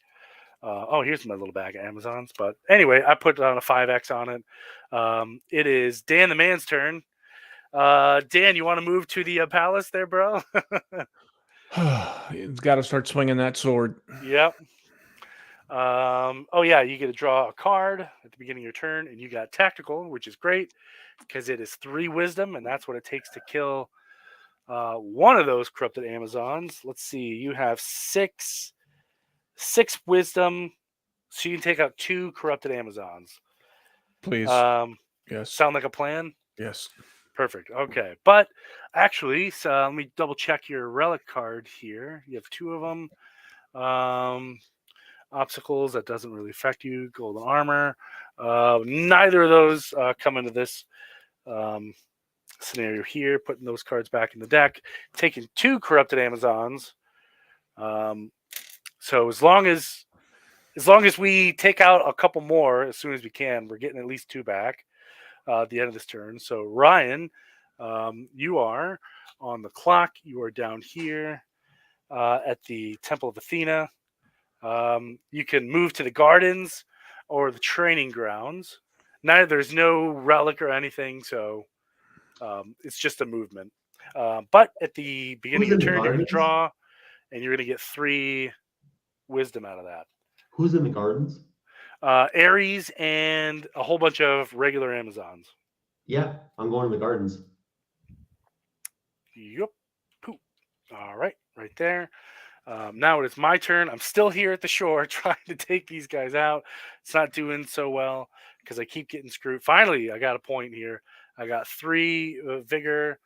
Speaker 2: Here's my little bag of Amazons. But anyway, I put on a 5X on it. It is Dan the Man's turn. Dan, you want to move to the palace there, bro?
Speaker 3: He's got to start swinging that sword.
Speaker 2: Yep. You get to draw a card at the beginning of your turn, and you got Tactical, which is great because it is 3 wisdom, and that's what it takes to kill one of those corrupted Amazons. Let's see. You have 6 wisdom, so you can take out 2 corrupted Amazons.
Speaker 3: Please. Yes.
Speaker 2: Sound like a plan?
Speaker 3: Yes.
Speaker 2: Perfect. Okay. But actually, so let me double check your relic card here. You have 2 of them. Obstacles, that doesn't really affect you. Golden armor. Neither of those come into this scenario here. Putting those cards back in the deck. Taking 2 corrupted Amazons. So as long as we take out a couple more as soon as we can, we're getting at least 2 back at the end of this turn. So Ryan, you are on the clock. You are down here at the Temple of Athena. You can move to the gardens or the training grounds. There's no relic or anything, so it's just a movement. But at the beginning of the turn, you're going to draw, and you're going to get 3 wisdom out of that.
Speaker 1: Who's in the gardens?
Speaker 2: Aries and a whole bunch of regular Amazons.
Speaker 1: Yeah, I'm going to the gardens.
Speaker 2: Yep. All right there. Now it is my turn. I'm still here at the shore trying to take these guys out. It's not doing so well because I keep getting screwed. Finally, I got a point here. I got 3 vigor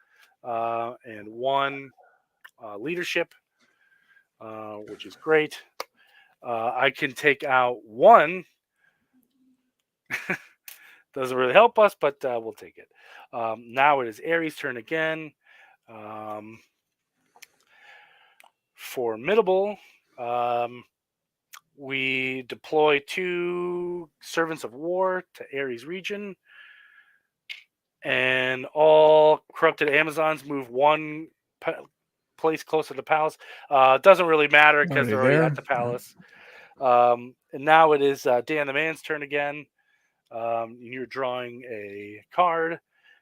Speaker 2: and 1 leadership, which is great. I can take out 1. Doesn't really help us, but we'll take it. Now it is Ares' turn again. Formidable. We deploy 2 servants of war to Ares region, and all corrupted Amazons move 1 place closer to the palace. Doesn't really matter because they're already at the palace. And now it is Dan the Man's turn again. You're drawing a card.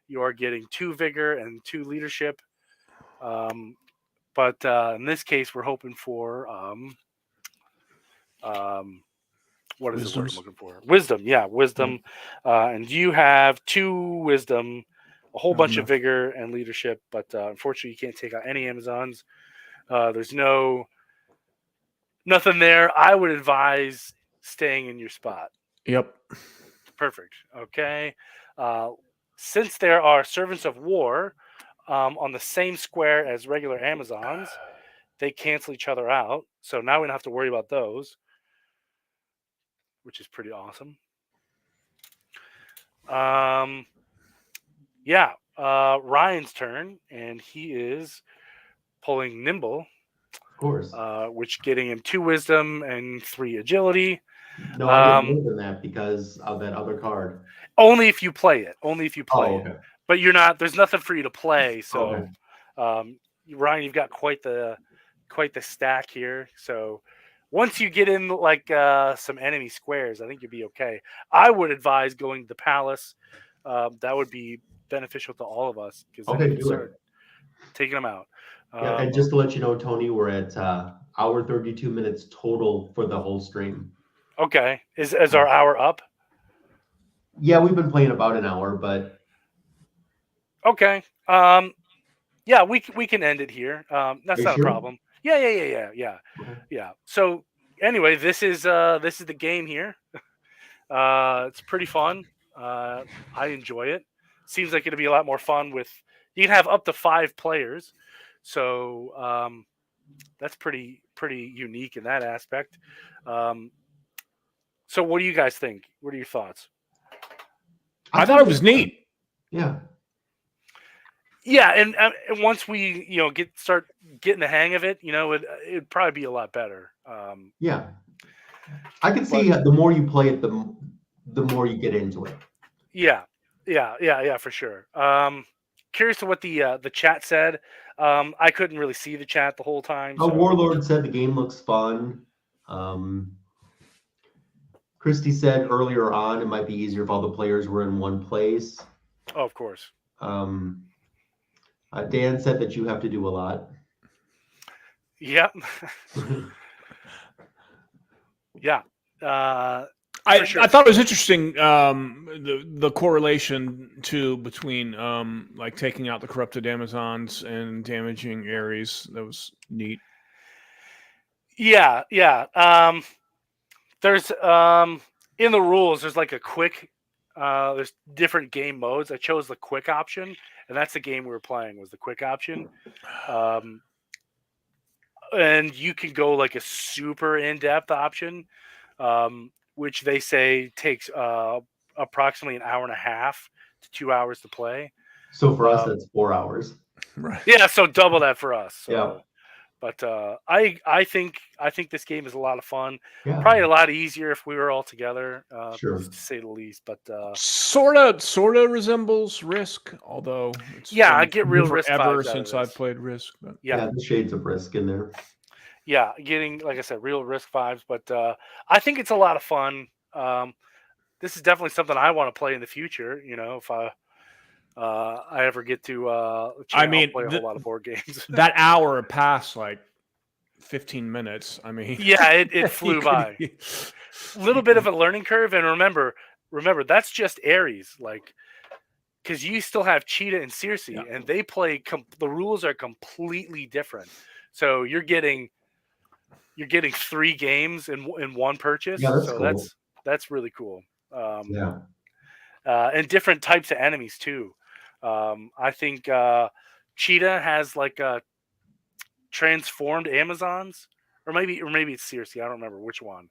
Speaker 2: You are getting 2 vigor and 2 leadership. But in this case, we're hoping for what is the word I'm looking for? Wisdom. Yeah, wisdom. And you have 2 wisdom, a whole bunch of vigor and leadership. But unfortunately, you can't take out any Amazons. There's nothing there. I would advise staying in your spot.
Speaker 3: Yep.
Speaker 2: Perfect. Okay. Since there are servants of war on the same square as regular Amazons, they cancel each other out. So now we don't have to worry about those, which is pretty awesome. Ryan's turn, and he is pulling Nimble.
Speaker 1: Of course.
Speaker 2: Which getting him 2 wisdom and 3 agility.
Speaker 1: No, I get more than that because of that other card.
Speaker 2: Only if you play it. Only if you play
Speaker 1: okay.
Speaker 2: it. But you're not. There's nothing for you to play. So,
Speaker 1: okay.
Speaker 2: Ryan, you've got quite the stack here. So, once you get in like some enemy squares, I think you'll be okay. I would advise going to the palace. That would be beneficial to all of us because then you can start taking them out.
Speaker 1: Yeah, and just to let you know, Tony, we're at hour 32 minutes total for the whole stream.
Speaker 2: Okay. Is our hour up?
Speaker 1: Yeah, we've been playing about an hour, but
Speaker 2: okay. Yeah, we can end it here. That's not a problem. Yeah. Okay. So anyway, this is the game here. It's pretty fun. I enjoy it. Seems like it'll be a lot more fun with you can have up to 5 players. So that's pretty unique in that aspect. So what do you guys think? What are your thoughts?
Speaker 3: I thought it was neat.
Speaker 1: Yeah.
Speaker 2: Yeah, and once we start getting the hang of it, it'd probably be a lot better.
Speaker 1: Yeah, I can see the more you play it, the more you get into it.
Speaker 2: Yeah, for sure. Curious to what the chat said. I couldn't really see the chat the whole time. So.
Speaker 1: Warlord said the game looks fun. Christy said earlier on it might be easier if all the players were in one place.
Speaker 2: Oh, of course.
Speaker 1: Dan said that you have to do a lot.
Speaker 2: Yep. Yeah.
Speaker 3: I thought it was interesting the correlation between like taking out the corrupted Amazons and damaging Ares. That was neat.
Speaker 2: Yeah. There's in the rules there's like a quick there's different game modes. I chose the quick option, and that's the game we were playing was the quick option. And you can go like a super in-depth option. Which they say takes approximately an hour and a half to 2 hours to play.
Speaker 1: So for us, that's 4 hours.
Speaker 3: Right.
Speaker 2: Yeah, so double that for us. So.
Speaker 1: Yeah.
Speaker 2: But I think this game is a lot of fun.
Speaker 1: Yeah.
Speaker 2: Probably a lot easier if we were all together,
Speaker 1: sure.
Speaker 2: to say the least. But
Speaker 3: sort of resembles Risk, although it's
Speaker 2: I get real Risk
Speaker 3: ever since I've played Risk. But.
Speaker 1: Yeah, the shades of Risk in there.
Speaker 2: Yeah, getting, like I said, real Risk vibes. But I think it's a lot of fun. This is definitely something I want to play in the future. If I ever get to, play a whole lot of board games.
Speaker 3: That hour passed like 15 minutes. I mean,
Speaker 2: yeah, it flew by. A little bit of a learning curve, and remember, that's just Ares, like. Because you still have Cheetah and Circe, and they play. The rules are completely different. So you're getting you're getting 3 games in one purchase.
Speaker 1: Yeah, that's
Speaker 2: So
Speaker 1: cool.
Speaker 2: that's really cool.
Speaker 1: Yeah.
Speaker 2: And different types of enemies too. I think Cheetah has like transformed Amazons, or maybe it's Circe. I don't remember which one.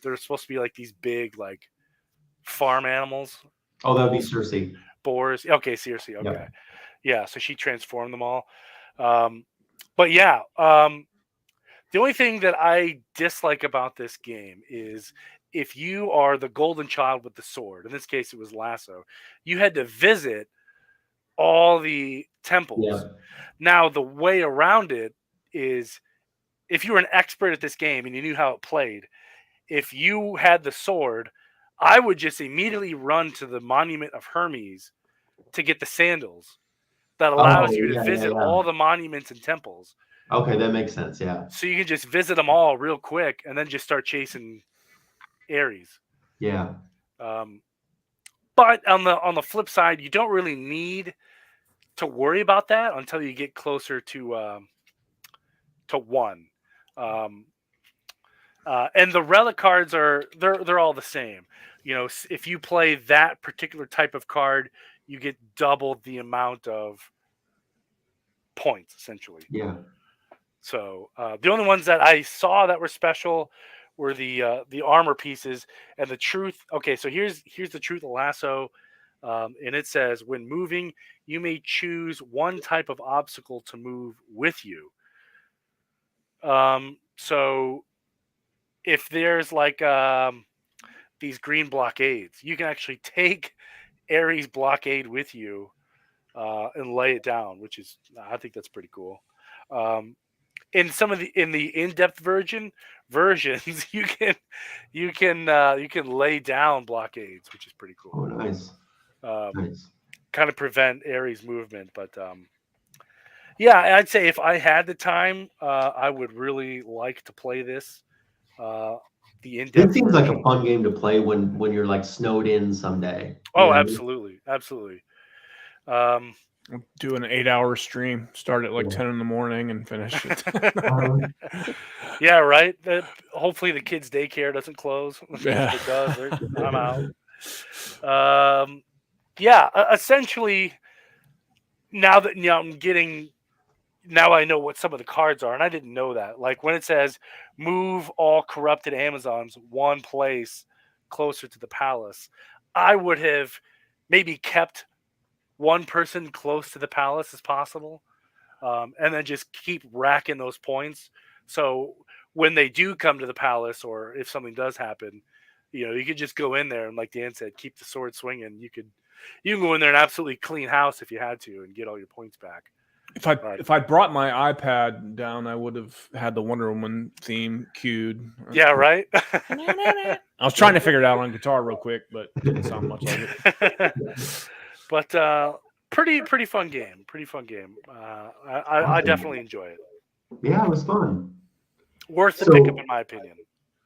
Speaker 2: They're supposed to be like these big like farm animals.
Speaker 1: Oh, that would be
Speaker 2: Bulls,
Speaker 1: Circe.
Speaker 2: boars. Okay, Circe. Okay,
Speaker 1: Yep.
Speaker 2: yeah. So she transformed them all. But yeah, the only thing that I dislike about this game is if you are the golden child with the sword. In this case, it was Lasso. You had to visit all the temples.
Speaker 1: Yeah.
Speaker 2: Now, the way around it is if you were an expert at this game and you knew how it played, if you had the sword, I would just immediately run to the Monument of Hermes to get the sandals that allows
Speaker 1: Oh,
Speaker 2: you to
Speaker 1: yeah, yeah,
Speaker 2: visit
Speaker 1: yeah.
Speaker 2: all the monuments and temples.
Speaker 1: Okay, that makes sense. Yeah.
Speaker 2: So you can just visit them all real quick and then just start chasing Ares.
Speaker 1: Yeah.
Speaker 2: But on the flip side, you don't really need to worry about that until you get closer to 1. And the relic cards they're all the same. You know, if you play that particular type of card, you get double the amount of points essentially.
Speaker 1: Yeah.
Speaker 2: So the only ones that I saw that were special were the armor pieces and the truth. Okay, so here's the truth of Lasso, and it says when moving, you may choose one type of obstacle to move with you. So if there's like these green blockades, you can actually take Ares blockade with you and lay it down, which is I think that's pretty cool. In some of the in-depth versions, you can lay down blockades, which is pretty
Speaker 1: Oh,
Speaker 2: cool.
Speaker 1: nice. Nice.
Speaker 2: Kind of prevent Ares movement, but yeah, I'd say if I had the time, I would really like to play this. The in-depth
Speaker 1: This seems
Speaker 2: version.
Speaker 1: like a fun game to play when you're like snowed in someday.
Speaker 2: Oh, absolutely, absolutely.
Speaker 3: Do an 8-hour stream. Start at like 10 in the morning and finish it.
Speaker 2: Yeah, right. Hopefully the kids' daycare doesn't close.
Speaker 3: Yeah.
Speaker 2: If it does, I'm out. Yeah, essentially. Now that now I know what some of the cards are, and I didn't know that. Like when it says "move all corrupted Amazons one place closer to the palace," I would have maybe kept one person close to the palace as possible, and then just keep racking those points. So when they do come to the palace, or if something does happen, you could just go in there and, like Dan said, keep the sword swinging. You can go in there and absolutely clean house if you had to, and get all your points back.
Speaker 3: If I brought my iPad down, I would have had the Wonder Woman theme queued.
Speaker 2: Yeah, right.
Speaker 3: I was trying to figure it out on guitar real quick, but it didn't sound much like it.
Speaker 2: But pretty fun game. Pretty fun game. I definitely enjoy it.
Speaker 1: Yeah, it was fun.
Speaker 2: Worth the pickup, in my opinion.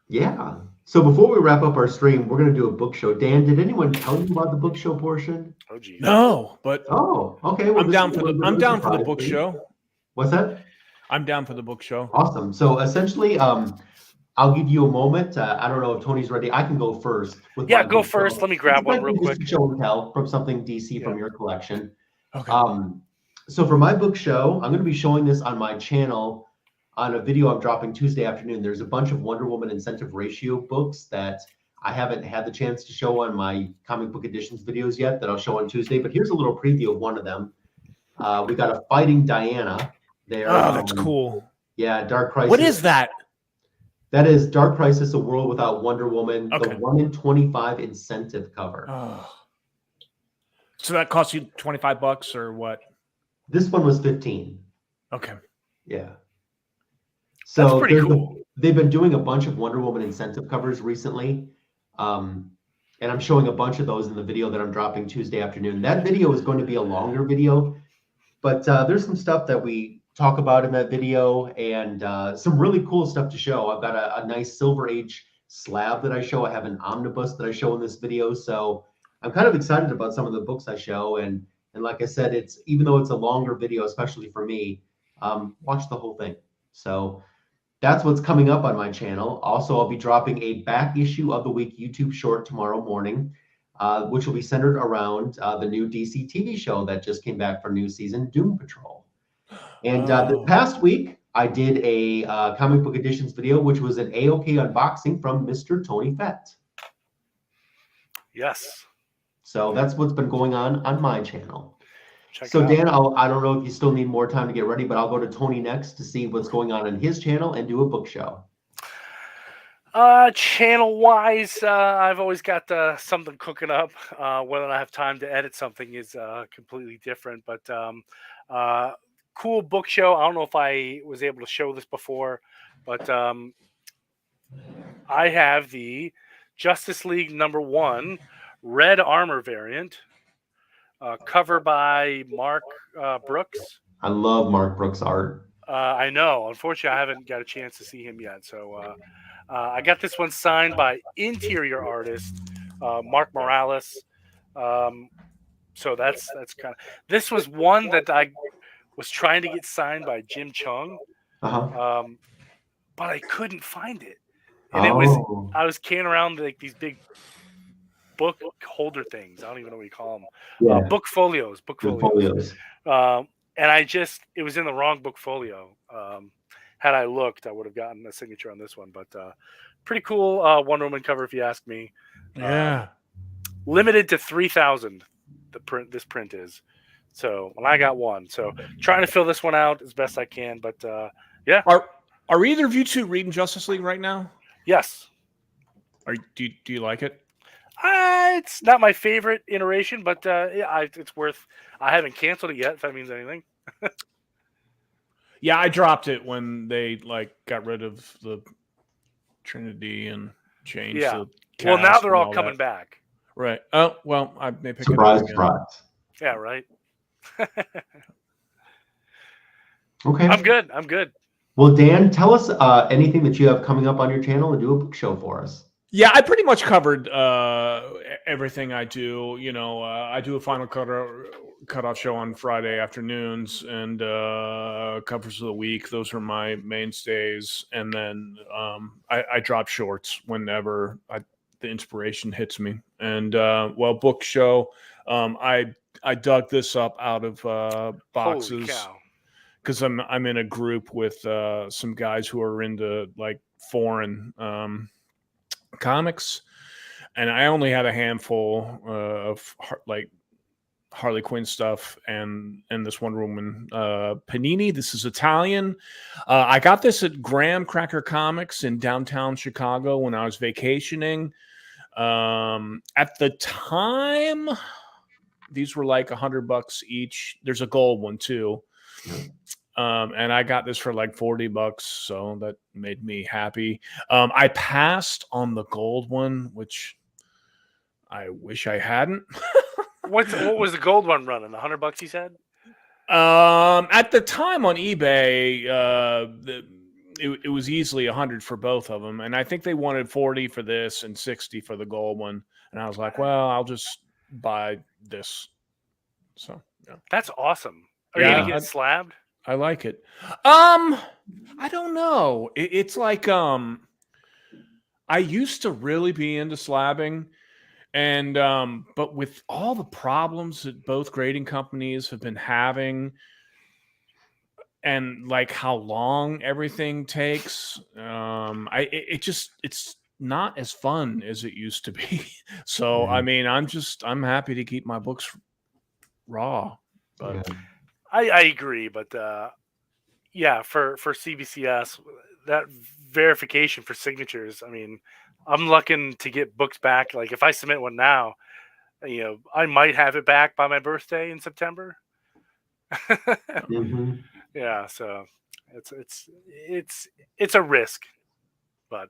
Speaker 1: Yeah. So before we wrap up our stream, we're going to do a book show. Dan, did anyone tell you about the book show portion?
Speaker 2: Oh, geez.
Speaker 3: No, but
Speaker 1: okay. Well,
Speaker 3: I'm down for the book show.
Speaker 1: What's that?
Speaker 3: I'm down for the book show.
Speaker 1: Awesome. So essentially, I'll give you a moment. I don't know if Tony's ready. I can go first.
Speaker 2: Yeah, go first. Let me grab one real quick.
Speaker 1: Show and tell from something DC from your collection.
Speaker 3: Okay.
Speaker 1: So for my book show, I'm going to be showing this on my channel on a video I'm dropping Tuesday afternoon. There's a bunch of Wonder Woman incentive ratio books that I haven't had the chance to show on my comic book editions videos yet that I'll show on Tuesday. But here's a little preview of one of them. We got a Fighting Diana there.
Speaker 3: Oh, that's cool.
Speaker 1: Yeah, Dark Crisis.
Speaker 3: What is that?
Speaker 1: That is Dark Crisis, A World Without Wonder Woman,
Speaker 3: Okay.
Speaker 1: the 1 in 25 incentive cover.
Speaker 3: Oh. So that cost you $25 or what?
Speaker 1: This one was 15.
Speaker 3: Okay.
Speaker 1: Yeah. So
Speaker 2: that's pretty cool.
Speaker 1: They've been doing a bunch of Wonder Woman incentive covers recently. And I'm showing a bunch of those in the video that I'm dropping Tuesday afternoon. That video is going to be a longer video, but there's some stuff that we talk about in that video and some really cool stuff to show. I've got a nice Silver Age slab that I show. I have an omnibus that I show in this video. So I'm kind of excited about some of the books I show. And like I said, even though it's a longer video, especially for me, watch the whole thing. So that's what's coming up on my channel. Also, I'll be dropping a back issue of the week YouTube short tomorrow morning, which will be centered around the new DC TV show that just came back for new season, Doom Patrol. And this past week, I did a comic book editions video, which was an A-OK unboxing from Mr. Tony Fett.
Speaker 2: Yes.
Speaker 1: So that's what's been going on my channel.
Speaker 2: Check
Speaker 1: So
Speaker 2: it out.
Speaker 1: Dan, I don't know if you still need more time to get ready, but I'll go to Tony next to see what's going on his channel and do a book show.
Speaker 2: Channel wise, I've always got something cooking up. Whether I have time to edit something is completely different, but cool book show. I don't know if I was able to show this before, but I have the Justice League #1 Red Armor variant, cover by Mark Brooks.
Speaker 1: I love Mark Brooks' art.
Speaker 2: I know. Unfortunately, I haven't got a chance to see him yet. So I got this one signed by interior artist Mark Morales. So that's kind of. This was one that I was trying to get signed by Jim Chung, but I couldn't find it. And I was carrying around like these big book holder things. I don't even know what you call them.
Speaker 1: Yeah.
Speaker 2: Book folios. And it was in the wrong book folio. Had I looked, I would have gotten a signature on this one. But pretty cool Wonder Woman cover, if you ask me.
Speaker 3: Yeah.
Speaker 2: Limited to 3,000. This print is. So, and I got one. So, trying to fill this one out as best I can. But yeah.
Speaker 3: Are either of you two reading Justice League right now?
Speaker 2: Yes.
Speaker 3: Do you like it?
Speaker 2: It's not my favorite iteration, but yeah, it's worth. I haven't canceled it yet, if that means anything.
Speaker 3: Yeah, I dropped it when they got rid of the Trinity and changed the cast.
Speaker 2: Well, now they're all coming back.
Speaker 3: Right. Oh, well, I may pick
Speaker 1: surprise,
Speaker 3: it up
Speaker 1: surprise.
Speaker 2: Yeah, right.
Speaker 1: Okay.
Speaker 2: I'm good.
Speaker 1: Well, Dan, tell us anything that you have coming up on your channel and do a book show for us.
Speaker 3: Yeah, I pretty much covered everything I do. You know, I do a final cutoff show on Friday afternoons and covers of the week. Those are my mainstays. And then I drop shorts whenever the inspiration hits me. And book show. I dug this up out of boxes because I'm in a group with some guys who are into foreign comics, and I only had a handful of Harley Quinn stuff and this Wonder Woman panini. This is Italian. I got this at Graham Cracker Comics in downtown Chicago when I was vacationing. At the time, these were like $100 each. There's a gold one too. And I got this for like $40, so that made me happy. I passed on the gold one, which I wish I hadn't.
Speaker 2: What was the gold one running? $100, you said?
Speaker 3: At the time on eBay, it was easily 100 for both of them, and I think they wanted 40 for this and 60 for the gold one. And I was like, well, I'll just buy this. So yeah,
Speaker 2: that's awesome. Are you gonna get slabbed?
Speaker 3: I like it. I don't know. It's like I used to really be into slabbing, and but with all the problems that both grading companies have been having, and like how long everything takes, it's not as fun as it used to be. So I mean, I'm happy to keep my books raw, but.
Speaker 1: Yeah.
Speaker 2: I agree, but yeah, for CBCS, that verification for signatures, I mean, I'm looking to get books back. Like if I submit one now, you know, I might have it back by my birthday in September.
Speaker 1: Mm-hmm.
Speaker 2: Yeah, so it's a risk, but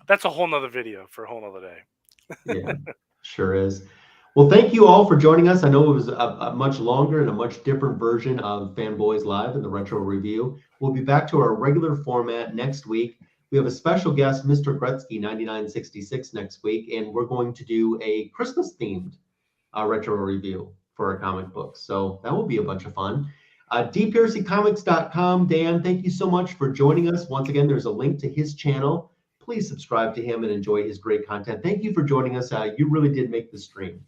Speaker 2: that's a whole nother video for a whole nother day.
Speaker 1: Yeah, sure is. Well, thank you all for joining us. I know it was a much longer and a much different version of Fanboys Live and the Retro Review. We'll be back to our regular format next week. We have a special guest, Mr. Gretzky 9966 next week, and we're going to do a Christmas-themed retro review for our comic books. So that will be a bunch of fun. DPiercyComics.com. Dan, thank you so much for joining us. Once again, there's a link to his channel. Please subscribe to him and enjoy his great content. Thank you for joining us. You really did make the stream.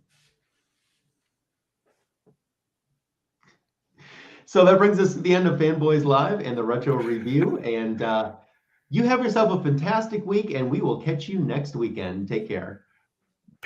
Speaker 1: So that brings us to the end of Fanboys Live and the Retro Review. And you have yourself a fantastic week, and we will catch you next weekend. Take care.